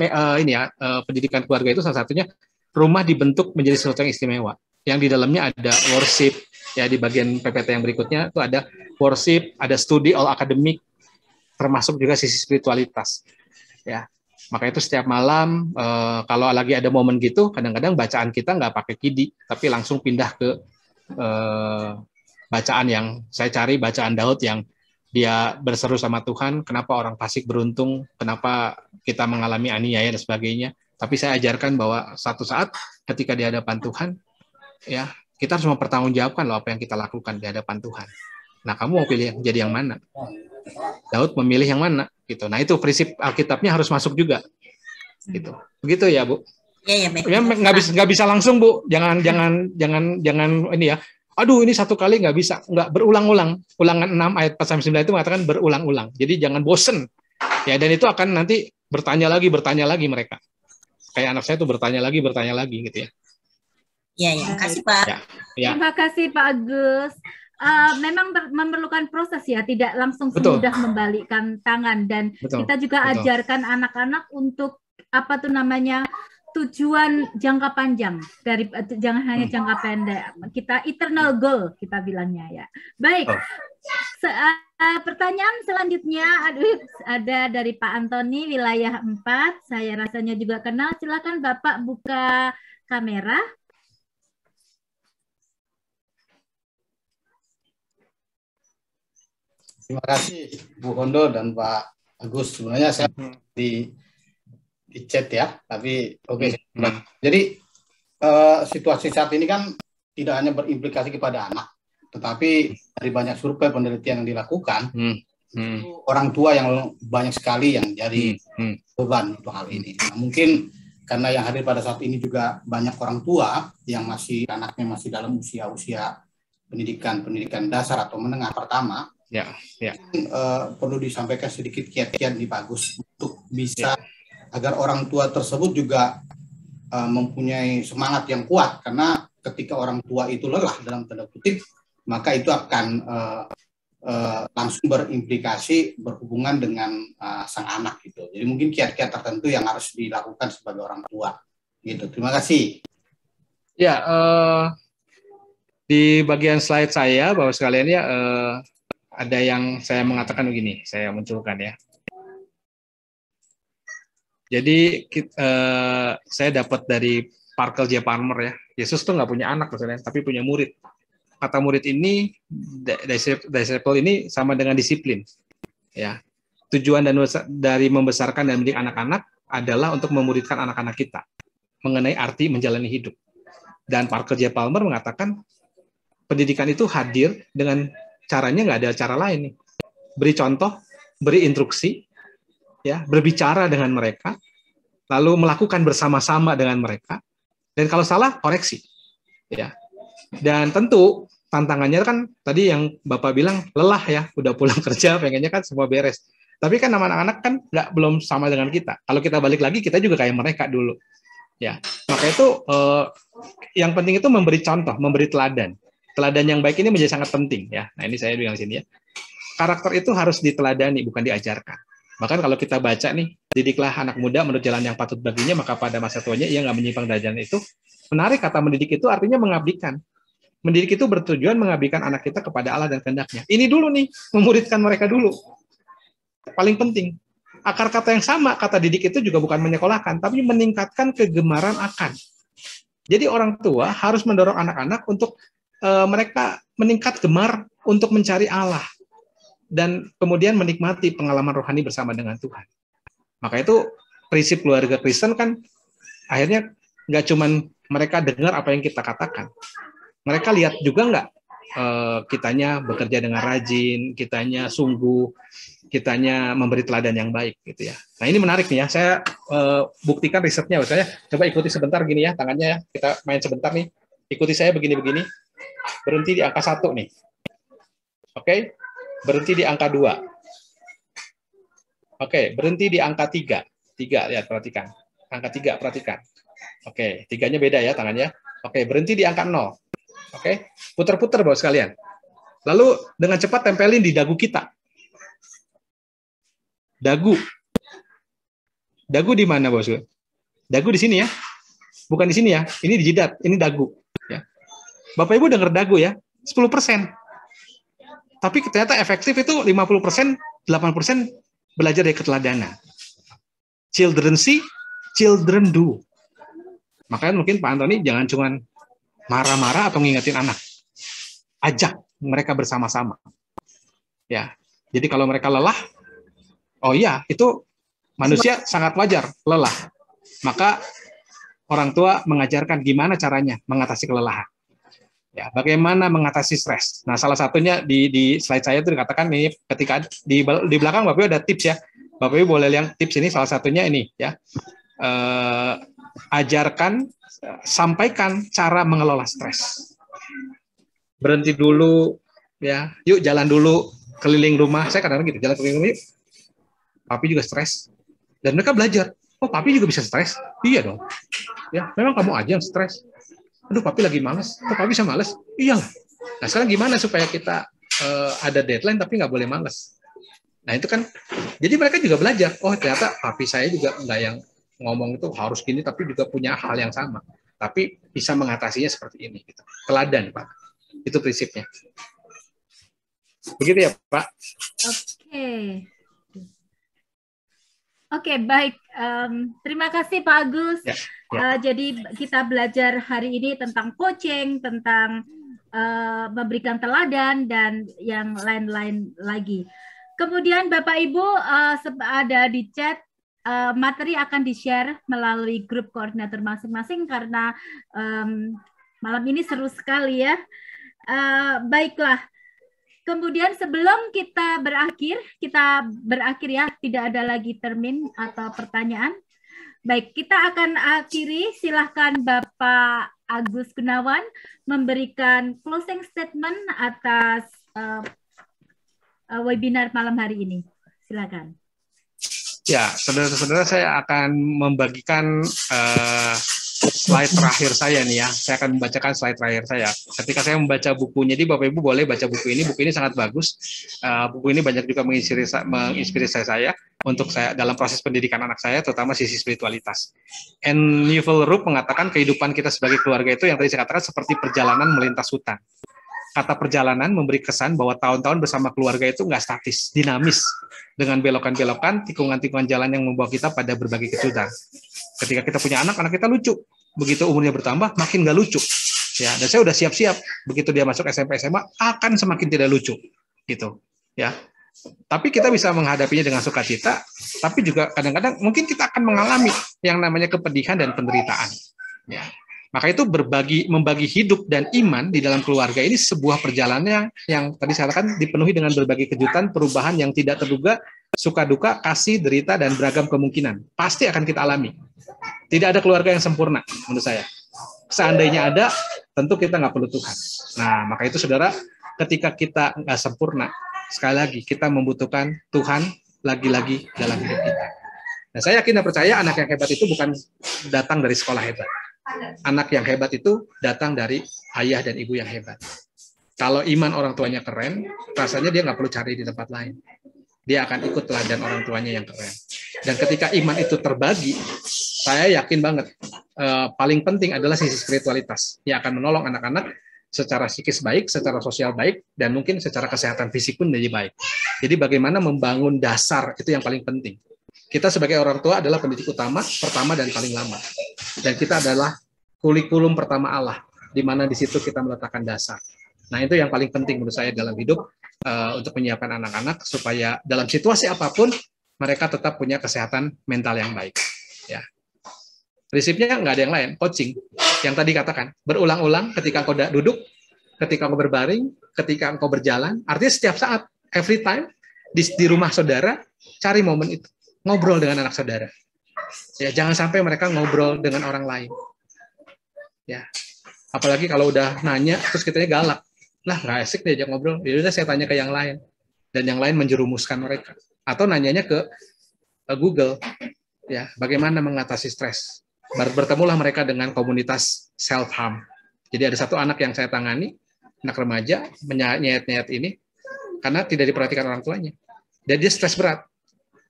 pendidikan keluarga itu salah satunya rumah dibentuk menjadi sesuatu yang istimewa. Yang di dalamnya ada worship, ya di bagian PPT yang berikutnya itu ada worship, ada studi all akademik, termasuk juga sisi spiritualitas. Ya, maka itu setiap malam kalau lagi ada momen gitu, kadang-kadang bacaan kita nggak pakai kidi, tapi langsung pindah ke bacaan yang saya cari, bacaan Daud yang dia berseru sama Tuhan, kenapa orang fasik beruntung, kenapa kita mengalami aniaya dan sebagainya. Tapi saya ajarkan bahwa satu saat ketika di hadapan Tuhan, ya kita harus mempertanggungjawabkan loh apa yang kita lakukan di hadapan Tuhan. Nah, kamu mau pilih jadi yang mana? Daud memilih yang mana? Gitu. Nah, itu prinsip Alkitabnya harus masuk juga. Gitu. Begitu ya, Bu? Iya, ya, nggak bisa langsung, Bu. Jangan ini ya. Aduh, ini satu kali nggak bisa, nggak berulang-ulang. Ulangan 6 ayat 4-9 itu mengatakan berulang-ulang. Jadi jangan bosen. Ya, dan itu akan nanti bertanya lagi mereka. Kayak anak saya tuh bertanya lagi gitu ya. Iya, makasih Pak. Ya. Terima kasih Pak Agus. Memang memerlukan proses ya, tidak langsung semudah membalikkan tangan dan kita juga ajarkan anak-anak untuk apa tuh namanya tujuan jangka panjang dari jangan hanya jangka pendek. Kita eternal goal kita bilangnya ya. Baik. Pertanyaan selanjutnya ada dari Pak Antoni wilayah 4. Saya rasanya juga kenal. Silakan Bapak buka kamera. Terima kasih Bu Hondo dan Pak Agus. Sebenarnya saya di chat ya, tapi oke. Jadi situasi saat ini kan tidak hanya berimplikasi kepada anak, tetapi dari banyak survei penelitian yang dilakukan, orang tua yang banyak sekali yang jadi beban untuk hal ini. Nah, mungkin karena yang hadir pada saat ini juga banyak orang tua yang anaknya masih dalam usia pendidikan dasar atau menengah pertama. Perlu disampaikan sedikit kiat-kiat nih Pak Agus untuk bisa agar orang tua tersebut juga mempunyai semangat yang kuat, karena ketika orang tua itu lelah dalam tanda kutip, maka itu akan langsung berimplikasi berhubungan dengan sang anak gitu. Jadi mungkin kiat-kiat tertentu yang harus dilakukan sebagai orang tua gitu. Terima kasih. Ya, di bagian slide saya, Bapak sekalian ya, ada yang saya mengatakan begini, saya munculkan ya. Jadi saya dapat dari Parker J. Palmer ya, Yesus tuh nggak punya anak misalnya, tapi punya murid. Kata murid ini, disciple ini sama dengan disiplin. Ya, tujuan dari membesarkan dan mendidik anak-anak adalah untuk memuridkan anak-anak kita mengenai arti menjalani hidup. Dan Parker J. Palmer mengatakan pendidikan itu hadir dengan caranya nggak ada cara lain nih. Beri contoh, beri instruksi, ya, berbicara dengan mereka, lalu melakukan bersama-sama dengan mereka, dan kalau salah koreksi, ya. Dan tentu tantangannya kan tadi yang Bapak bilang lelah ya, udah pulang kerja pengennya kan semua beres. Tapi kan anak-anak kan belum sama dengan kita. Kalau kita balik lagi kita juga kayak mereka dulu, ya. Maka itu yang penting itu memberi contoh, memberi teladan. Teladan yang baik ini menjadi sangat penting ya. Nah ini saya bilang sini ya. Karakter itu harus diteladani, bukan diajarkan. Bahkan kalau kita baca nih, didiklah anak muda menurut jalan yang patut baginya, maka pada masa tuanya ia nggak menyimpang dari jalan itu. Menarik, kata mendidik itu artinya mengabdikan. Mendidik itu bertujuan mengabdikan anak kita kepada Allah dan kehendaknya. Ini dulu nih, memuridkan mereka dulu. Paling penting. Akar kata yang sama, kata didik itu juga bukan menyekolahkan, tapi meningkatkan kegemaran akan. Jadi orang tua harus mendorong anak-anak untuk mereka meningkat gemar untuk mencari Allah. Dan kemudian menikmati pengalaman rohani bersama dengan Tuhan. Maka itu prinsip keluarga Kristen kan akhirnya nggak cuman mereka dengar apa yang kita katakan. Mereka lihat juga nggak kitanya bekerja dengan rajin, kitanya sungguh, kitanya memberi teladan yang baik gitu ya. Nah ini menarik nih ya, saya buktikan risetnya. Misalnya coba ikuti sebentar gini ya, tangannya ya, kita main sebentar nih. Ikuti saya begini-begini, berhenti di angka 1 nih. Oke, berhenti di angka 2. Oke, berhenti di angka 3. 3, lihat, perhatikan. Angka 3, perhatikan. Oke, 3-nya beda ya tangannya. Oke, berhenti di angka 0. Oke, putar-putar Bapak sekalian. Lalu dengan cepat tempelin di dagu kita. Dagu. Dagu di mana, Bos? Dagu di sini ya. Bukan di sini ya. Ini di jidat, ini dagu. Ya. Bapak Ibu dengar dagu ya, 10%. Tapi ternyata efektif itu 50%, 8% belajar dari keteladanan. Children see, children do. Makanya mungkin Pak Antoni jangan cuma marah-marah atau ngingetin anak. Ajak mereka bersama-sama. Ya. Jadi kalau mereka lelah, oh iya, itu manusia sangat wajar lelah. Maka orang tua mengajarkan gimana caranya mengatasi kelelahan. Ya, bagaimana mengatasi stres. Nah, salah satunya di slide saya itu dikatakan ini ketika di belakang Bapak Ibu ada tips ya. Bapak Ibu boleh lihat tips ini, salah satunya ini ya. Ajarkan, sampaikan cara mengelola stres. Berhenti dulu ya. Yuk jalan dulu keliling rumah. Saya kadang-kadang gitu, jalan keliling rumah yuk. Papi juga stres. Dan mereka belajar. Oh, papi juga bisa stres? Iya dong. Ya, memang kamu aja yang stres. Aduh, papi lagi males. Kok papi bisa males? Iyalah. Nah, sekarang gimana supaya kita ada deadline tapi nggak boleh males? Nah, itu kan, jadi mereka juga belajar. Oh, ternyata papi saya juga nggak yang ngomong itu harus gini, tapi juga punya hal yang sama. Tapi bisa mengatasinya seperti ini. Gitu. Teladan, Pak. Itu prinsipnya. Begitu ya, Pak? Oke. Oke, baik. Terima kasih Pak Agus. Ya, ya. Jadi kita belajar hari ini tentang coaching, tentang memberikan teladan, dan yang lain-lain lagi. Kemudian Bapak Ibu ada di chat, materi akan di-share melalui grup koordinator masing-masing karena malam ini seru sekali ya. Baiklah. Kemudian sebelum kita berakhir ya, tidak ada lagi termin atau pertanyaan. Baik, kita akan akhiri. Silahkan Bapak Agus Gunawan memberikan closing statement atas webinar malam hari ini. Silakan. Ya, saudara-saudara, saya akan membagikan slide terakhir saya nih ya. Saya akan membacakan slide terakhir saya. Ketika saya membaca bukunya, jadi Bapak Ibu boleh baca buku ini. Buku ini sangat bagus. Buku ini banyak juga menginspirasi saya untuk saya dalam proses pendidikan anak saya, terutama sisi spiritualitas. And Yuval Rupp mengatakan kehidupan kita sebagai keluarga itu yang tadi saya katakan seperti perjalanan melintas hutan. Kata perjalanan memberi kesan bahwa tahun-tahun bersama keluarga itu nggak statis, dinamis, dengan belokan-belokan, tikungan-tikungan jalan yang membawa kita pada berbagai kejutan. Ketika kita punya anak kita lucu. Begitu umurnya bertambah, makin nggak lucu. Ya, dan saya udah siap-siap. Begitu dia masuk SMP, SMA, akan semakin tidak lucu. Gitu. Ya. Tapi kita bisa menghadapinya dengan sukacita, tapi juga kadang-kadang mungkin kita akan mengalami yang namanya kepedihan dan penderitaan. Ya. Maka itu membagi hidup dan iman di dalam keluarga ini sebuah perjalanan yang tadi saya katakan dipenuhi dengan berbagai kejutan, perubahan yang tidak terduga, suka duka, kasih, derita, dan beragam kemungkinan. Pasti akan kita alami. Tidak ada keluarga yang sempurna, menurut saya. Seandainya ada, tentu kita nggak perlu Tuhan. Nah, maka itu saudara, ketika kita nggak sempurna, sekali lagi kita membutuhkan Tuhan lagi-lagi dalam hidup kita. Nah, saya yakin dan percaya anak yang hebat itu bukan datang dari sekolah hebat. Anak yang hebat itu datang dari ayah dan ibu yang hebat. Kalau iman orang tuanya keren, rasanya dia nggak perlu cari di tempat lain. Dia akan ikut teladan orang tuanya yang keren. Dan ketika iman itu terbagi, saya yakin banget paling penting adalah sisi spiritualitas yang akan menolong anak-anak secara psikis baik, secara sosial baik, dan mungkin secara kesehatan fisik pun menjadi baik. Jadi bagaimana membangun dasar itu yang paling penting. Kita sebagai orang tua adalah pendidik utama, pertama dan paling lama. Dan kita adalah kurikulum pertama Allah, di mana di situ kita meletakkan dasar. Nah, itu yang paling penting menurut saya dalam hidup untuk menyiapkan anak-anak supaya dalam situasi apapun mereka tetap punya kesehatan mental yang baik. Ya. Prinsipnya nggak ada yang lain, coaching. Yang tadi katakan, berulang-ulang ketika engkau duduk, ketika engkau berbaring, ketika engkau berjalan, artinya setiap saat, every time, di rumah saudara, cari momen itu. Ngobrol dengan anak saudara. Ya, jangan sampai mereka ngobrol dengan orang lain. Ya, apalagi kalau udah nanya, terus kitanya galak. Lah, nggak asik diajak ngobrol. Ya udah saya tanya ke yang lain. Dan yang lain menjerumuskan mereka. Atau nanyanya ke Google. Ya, bagaimana mengatasi stres. Bertemulah mereka dengan komunitas self-harm. Jadi ada satu anak yang saya tangani, anak remaja, menyayat-nyayat ini, karena tidak diperhatikan orang tuanya. Dan dia stres berat.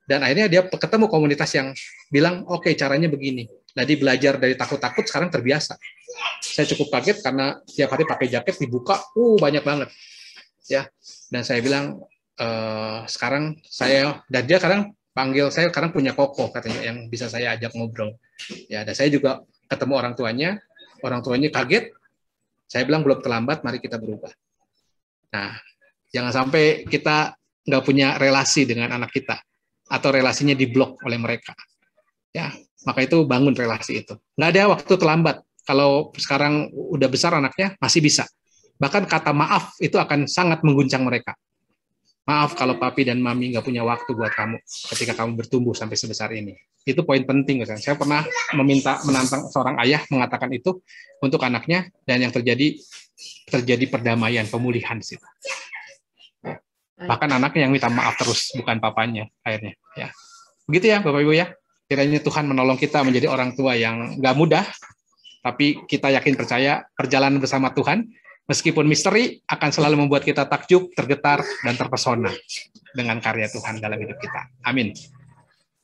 Dan akhirnya dia ketemu komunitas yang bilang, oke, caranya begini. Jadi belajar dari takut-takut, sekarang terbiasa. Saya cukup kaget karena tiap hari pakai jaket dibuka, banyak banget. Ya, dan saya bilang, sekarang dan dia sekarang panggil saya, sekarang punya koko katanya yang bisa saya ajak ngobrol. Ya, dan saya juga ketemu orang tuanya kaget. Saya bilang belum terlambat, mari kita berubah. Nah, jangan sampai kita nggak punya relasi dengan anak kita atau relasinya diblok oleh mereka. Ya, maka itu bangun relasi itu. Nggak ada waktu terlambat. Kalau sekarang udah besar anaknya, masih bisa. Bahkan kata maaf itu akan sangat mengguncang mereka. Maaf kalau papi dan mami nggak punya waktu buat kamu ketika kamu bertumbuh sampai sebesar ini. Itu poin penting. Saya pernah menantang seorang ayah mengatakan itu untuk anaknya, dan yang terjadi perdamaian, pemulihan di situ. Bahkan anaknya yang minta maaf terus, bukan papanya akhirnya. Ya. Begitu ya Bapak Ibu ya. Kiranya Tuhan menolong kita menjadi orang tua yang nggak mudah, tapi kita yakin percaya perjalanan bersama Tuhan, meskipun misteri, akan selalu membuat kita takjub, tergetar, dan terpesona dengan karya Tuhan dalam hidup kita. Amin.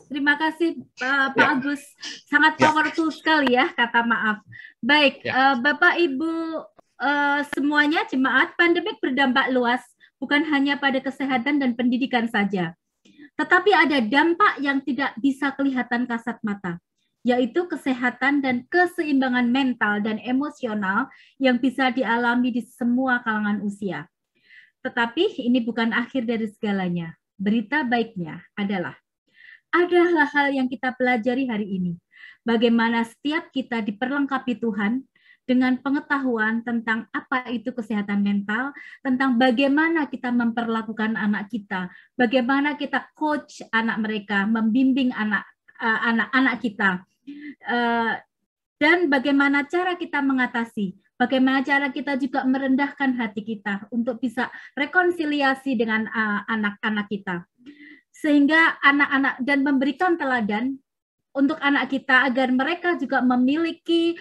Terima kasih Pak Agus. Sangat powerful sekali ya kata maaf. Baik, Bapak Ibu semuanya jemaat, pandemik berdampak luas, bukan hanya pada kesehatan dan pendidikan saja. Tetapi ada dampak yang tidak bisa kelihatan kasat mata, yaitu kesehatan dan keseimbangan mental dan emosional yang bisa dialami di semua kalangan usia. Tetapi ini bukan akhir dari segalanya. Berita baiknya adalah ada hal-hal yang kita pelajari hari ini. Bagaimana setiap kita diperlengkapi Tuhan dengan pengetahuan tentang apa itu kesehatan mental, tentang bagaimana kita memperlakukan anak kita, bagaimana kita coach anak mereka, membimbing anak-anak kita, dan bagaimana cara kita mengatasi, bagaimana cara kita juga merendahkan hati kita untuk bisa rekonsiliasi dengan anak-anak kita. Sehingga anak-anak dan memberikan teladan untuk anak kita agar mereka juga memiliki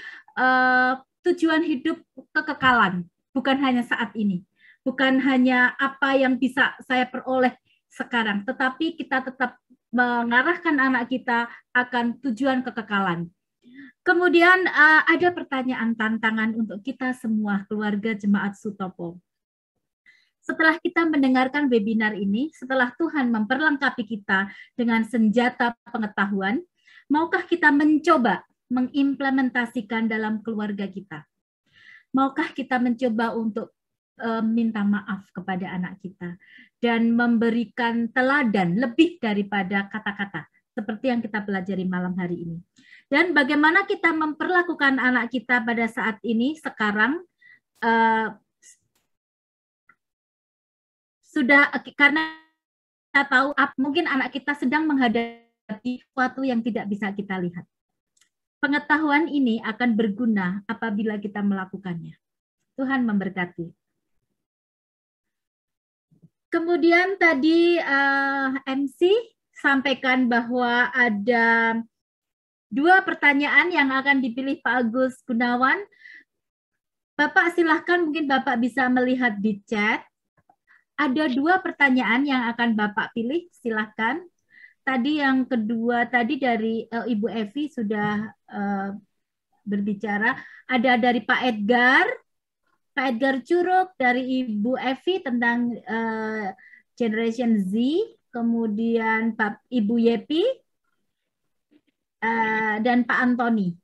tujuan hidup kekekalan, bukan hanya saat ini, bukan hanya apa yang bisa saya peroleh sekarang, tetapi kita tetap mengarahkan anak kita akan tujuan kekekalan. Kemudian ada pertanyaan tantangan untuk kita semua keluarga Jemaat Sutopo. Setelah kita mendengarkan webinar ini, setelah Tuhan memperlengkapi kita dengan senjata pengetahuan, maukah kita mencoba mengimplementasikan dalam keluarga kita? Maukah kita mencoba untuk minta maaf kepada anak kita dan memberikan teladan lebih daripada kata-kata seperti yang kita pelajari malam hari ini? Dan bagaimana kita memperlakukan anak kita pada saat ini sekarang sudah, karena kita tahu mungkin anak kita sedang menghadapi sesuatu yang tidak bisa kita lihat. Pengetahuan ini akan berguna apabila kita melakukannya. Tuhan memberkati. Kemudian tadi MC sampaikan bahwa ada 2 pertanyaan yang akan dipilih Pak Agus Gunawan. Bapak silahkan, mungkin Bapak bisa melihat di chat. Ada 2 pertanyaan yang akan Bapak pilih, silahkan. Tadi yang kedua, tadi dari Ibu Evi sudah berbicara. Ada dari Pak Edgar Curug, dari Ibu Evi tentang Generation Z, kemudian Ibu Yepi, dan Pak Antoni.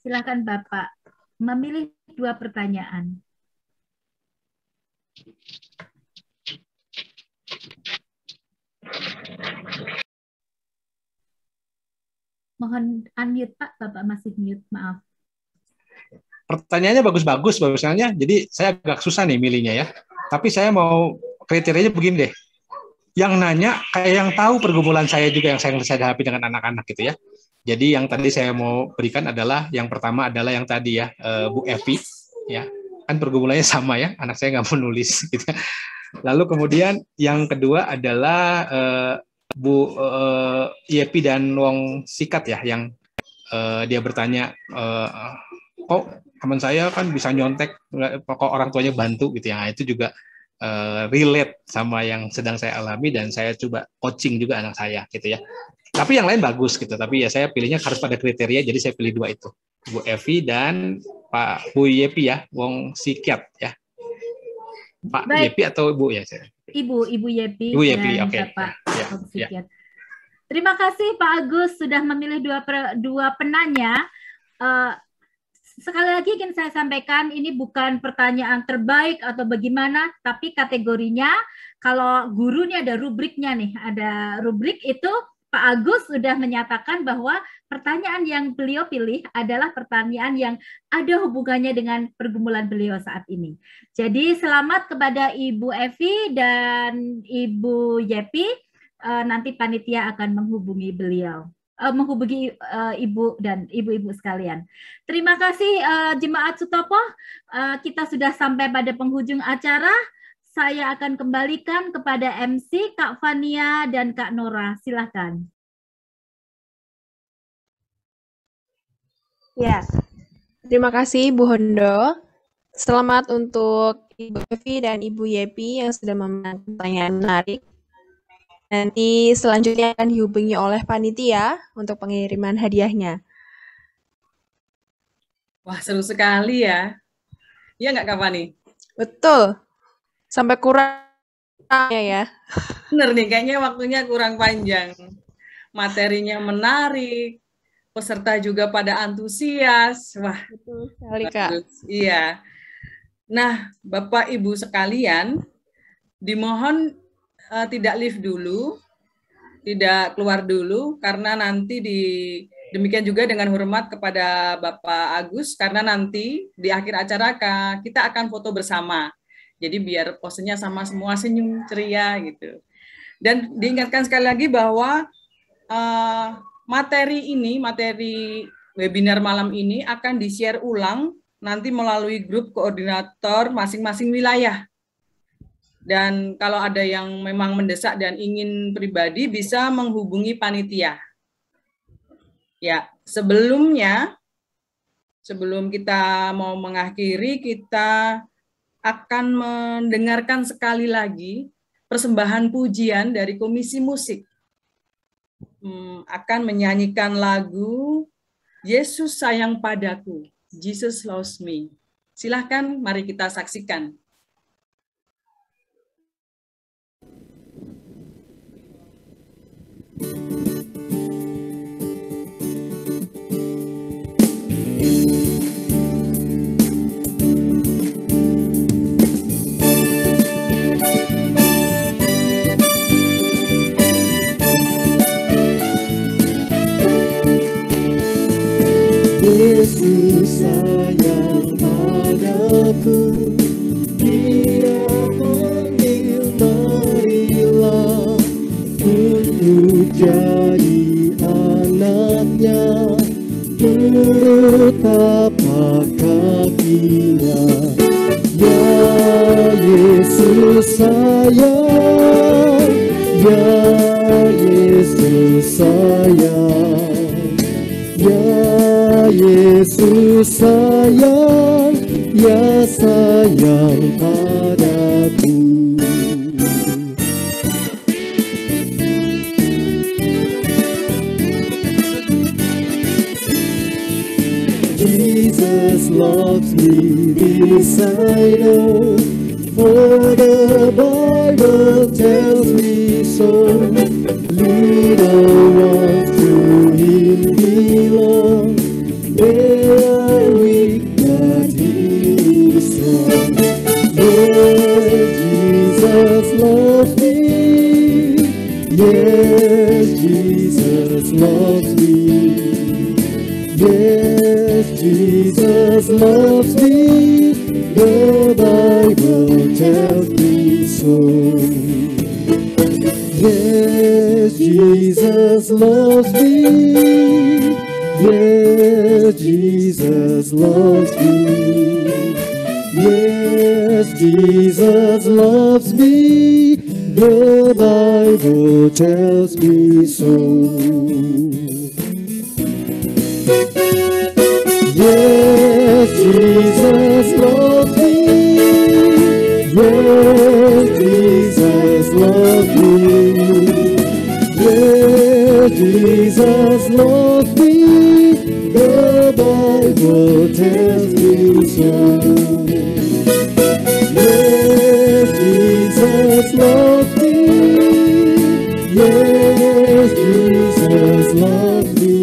Silahkan Bapak memilih 2 pertanyaan. Mohon unmute Pak, Bapak masih mute, maaf. Pertanyaannya bagus-bagus, bagusnya. Jadi saya agak susah nih milihnya ya. Tapi saya mau kriterianya begini deh. Yang nanya kayak yang tahu pergumulan saya juga yang saya hadapi dengan anak-anak gitu ya. Jadi yang tadi saya mau berikan adalah yang pertama adalah yang tadi ya, Bu Evi ya. Kan pergumulannya sama ya, anak saya nggak mau nulis gitu. Lalu kemudian yang kedua adalah Bu Yepi dan Wong Sikat ya, yang dia bertanya, kok teman saya kan bisa nyontek, kok orang tuanya bantu gitu ya. Nah, itu juga relate sama yang sedang saya alami dan saya coba coaching juga anak saya gitu ya. Tapi yang lain bagus gitu, tapi ya saya pilihnya harus pada kriteria, jadi saya pilih 2 itu, Bu Evi dan Bu Yepi ya, Wong Sikat ya. Pak Baik. Yepi atau Bu ya? Ibu Yepi. Ibu Yepi, dan oke. Bapak Wong Ya. Sikat. Terima kasih Pak Agus sudah memilih 2 penanya. Sekali lagi ingin saya sampaikan, ini bukan pertanyaan terbaik atau bagaimana, tapi kategorinya kalau guru ini ada rubriknya nih, ada rubrik itu Pak Agus sudah menyatakan bahwa pertanyaan yang beliau pilih adalah pertanyaan yang ada hubungannya dengan pergumulan beliau saat ini. Jadi selamat kepada Ibu Evi dan Ibu Yepi, nanti panitia akan menghubungi beliau. Menghubungi ibu dan ibu-ibu sekalian. Terima kasih Jemaat Sutopo. Kita sudah sampai pada penghujung acara. Saya akan kembalikan kepada MC Kak Fania dan Kak Nora. Silahkan. Ya, terima kasih Bu Hondo. Selamat untuk Ibu Evi dan Ibu Yepi yang sudah memberikan pertanyaan menarik. Nanti selanjutnya akan dihubungi oleh panitia untuk pengiriman hadiahnya. Wah, seru sekali ya. Iya nggak Kak Fani? Betul. Sampai kurang ya. Bener nih, kayaknya waktunya kurang panjang. Materinya menarik, peserta juga pada antusias. Wah, betul sekali Kak. Iya. Nah, Bapak Ibu sekalian, dimohon tidak live dulu, tidak keluar dulu, karena nanti demikian juga dengan hormat kepada Bapak Agus, karena nanti di akhir acara kita akan foto bersama. Jadi biar posenya sama semua, senyum, ceria gitu. Dan diingatkan sekali lagi bahwa materi webinar malam ini akan di-share ulang nanti melalui grup koordinator masing-masing wilayah. Dan kalau ada yang memang mendesak dan ingin pribadi bisa menghubungi panitia. Ya, sebelum kita mau mengakhiri, kita akan mendengarkan sekali lagi persembahan pujian dari Komisi Musik. Akan menyanyikan lagu Yesus Sayang Padaku, Jesus Loves Me. Silahkan, mari kita saksikan. Yesus sayang padaku, Dia panggil marilah untuk jadi anaknya, turut tapak kakinya. Ya Yesus sayang, ya Yesus sayang, ya Yesus sayang, ya sayang padaku. Jesus loves me, this I know, for the Bible tells me so. Little ones to Him belong, they are weak but He is strong. Yes, Jesus loves me, yes, Jesus loves me, yes, Jesus loves me, the Bible tells me so. Yes, Jesus loves me, yes, Jesus loves me, yes, Jesus loves me, the Bible tells me so. Yes, Jesus loves me, yes, Jesus loves me, yes, Jesus loves me, the Bible tells me so. Yes, Jesus loves me, yes, Jesus loves me,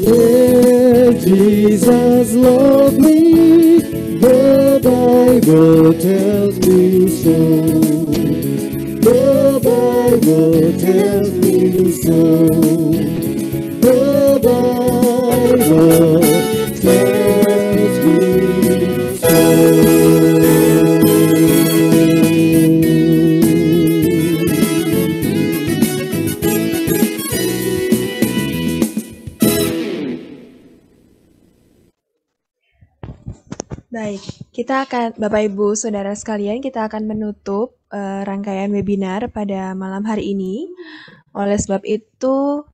yes, Jesus loves me, the Bible tells me so. The Bible tells me so. The Bible tells me so. Baik, kita akan, Bapak Ibu Saudara sekalian, kita akan menutup rangkaian webinar pada malam hari ini. Oleh sebab itu,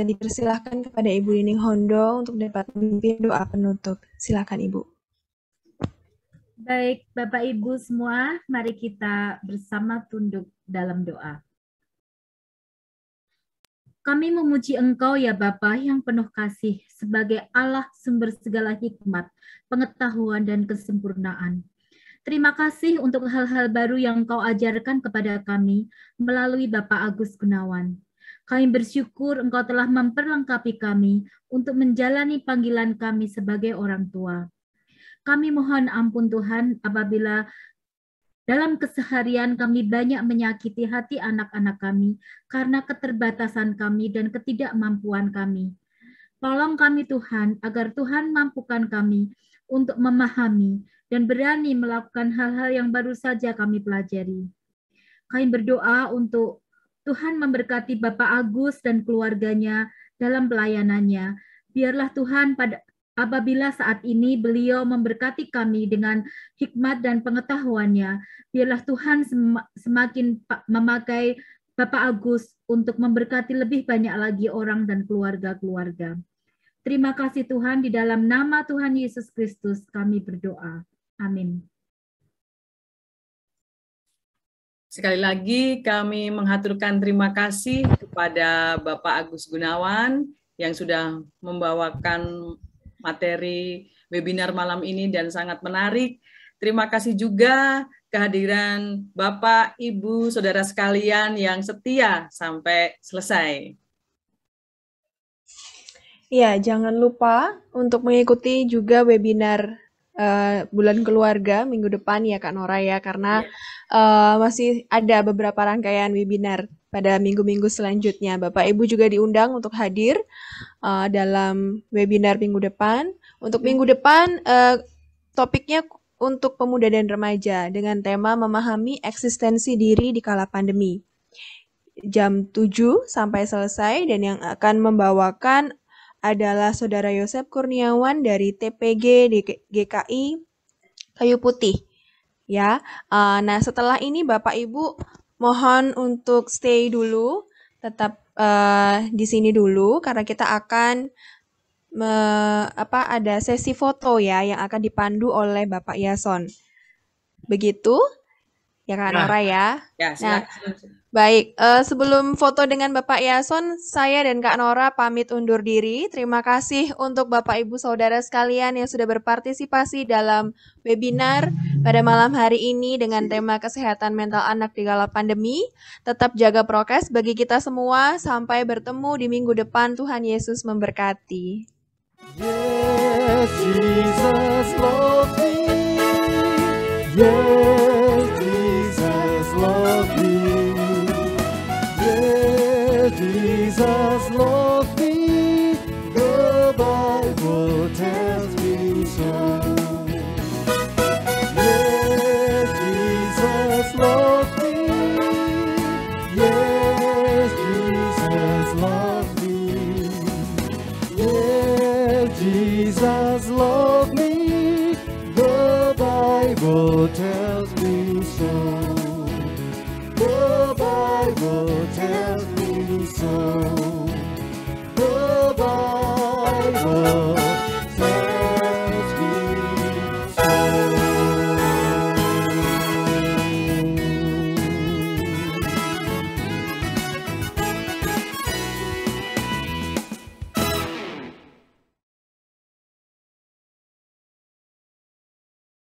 dipersilahkan kepada Ibu Nining Hondo untuk dapat memimpin doa penutup. Silakan Ibu. Baik, Bapak Ibu semua, mari kita bersama tunduk dalam doa. Kami memuji Engkau ya Bapa yang penuh kasih sebagai Allah sumber segala hikmat, pengetahuan dan kesempurnaan. Terima kasih untuk hal-hal baru yang Engkau ajarkan kepada kami melalui Bapak Agus Gunawan. Kami bersyukur Engkau telah memperlengkapi kami untuk menjalani panggilan kami sebagai orang tua. Kami mohon ampun Tuhan apabila dalam keseharian kami banyak menyakiti hati anak-anak kami karena keterbatasan kami dan ketidakmampuan kami. Tolong kami Tuhan, agar Tuhan mampukan kami untuk memahami dan berani melakukan hal-hal yang baru saja kami pelajari. Kami berdoa untuk Tuhan memberkati Bapak Agus dan keluarganya dalam pelayanannya. Biarlah Tuhan apabila saat ini beliau memberkati kami dengan hikmat dan pengetahuannya, biarlah Tuhan semakin memakai Bapak Agus untuk memberkati lebih banyak lagi orang dan keluarga-keluarga. Terima kasih Tuhan, di dalam nama Tuhan Yesus Kristus kami berdoa. Amin. Sekali lagi kami menghaturkan terima kasih kepada Bapak Agus Gunawan yang sudah membawakan materi webinar malam ini dan sangat menarik. Terima kasih juga kehadiran Bapak, Ibu, Saudara sekalian yang setia sampai selesai. Ya, jangan lupa untuk mengikuti juga webinar Bulan Keluarga minggu depan ya Kak Nora ya, karena masih ada beberapa rangkaian webinar pada minggu-minggu selanjutnya. Bapak Ibu juga diundang untuk hadir dalam webinar minggu depan. Untuk minggu depan topiknya untuk pemuda dan remaja dengan tema memahami eksistensi diri di kala pandemi. Jam 7 sampai selesai, dan yang akan membawakan adalah Saudara Yosef Kurniawan dari TPG GKI Kayu Putih. Ya, nah setelah ini Bapak Ibu mohon untuk stay dulu, tetap di sini dulu karena kita akan ada sesi foto ya yang akan dipandu oleh Bapak Yason. Begitu ya Kak Nora ya. Nah, baik, sebelum foto dengan Bapak Yason, saya dan Kak Nora pamit undur diri. Terima kasih untuk Bapak Ibu Saudara sekalian yang sudah berpartisipasi dalam webinar pada malam hari ini dengan tema kesehatan mental anak di kala pandemi. Tetap jaga prokes bagi kita semua. Sampai bertemu di minggu depan. Tuhan Yesus memberkati. Yes, Jesus loves me. Yes, Jesus loves me. Yes, Jesus loves me. The Bible tells me so. Yes, Jesus loves me. Yes, Jesus loves me. Yes, Jesus loves me. The Bible tells me so. The Bible tells me so. The Bible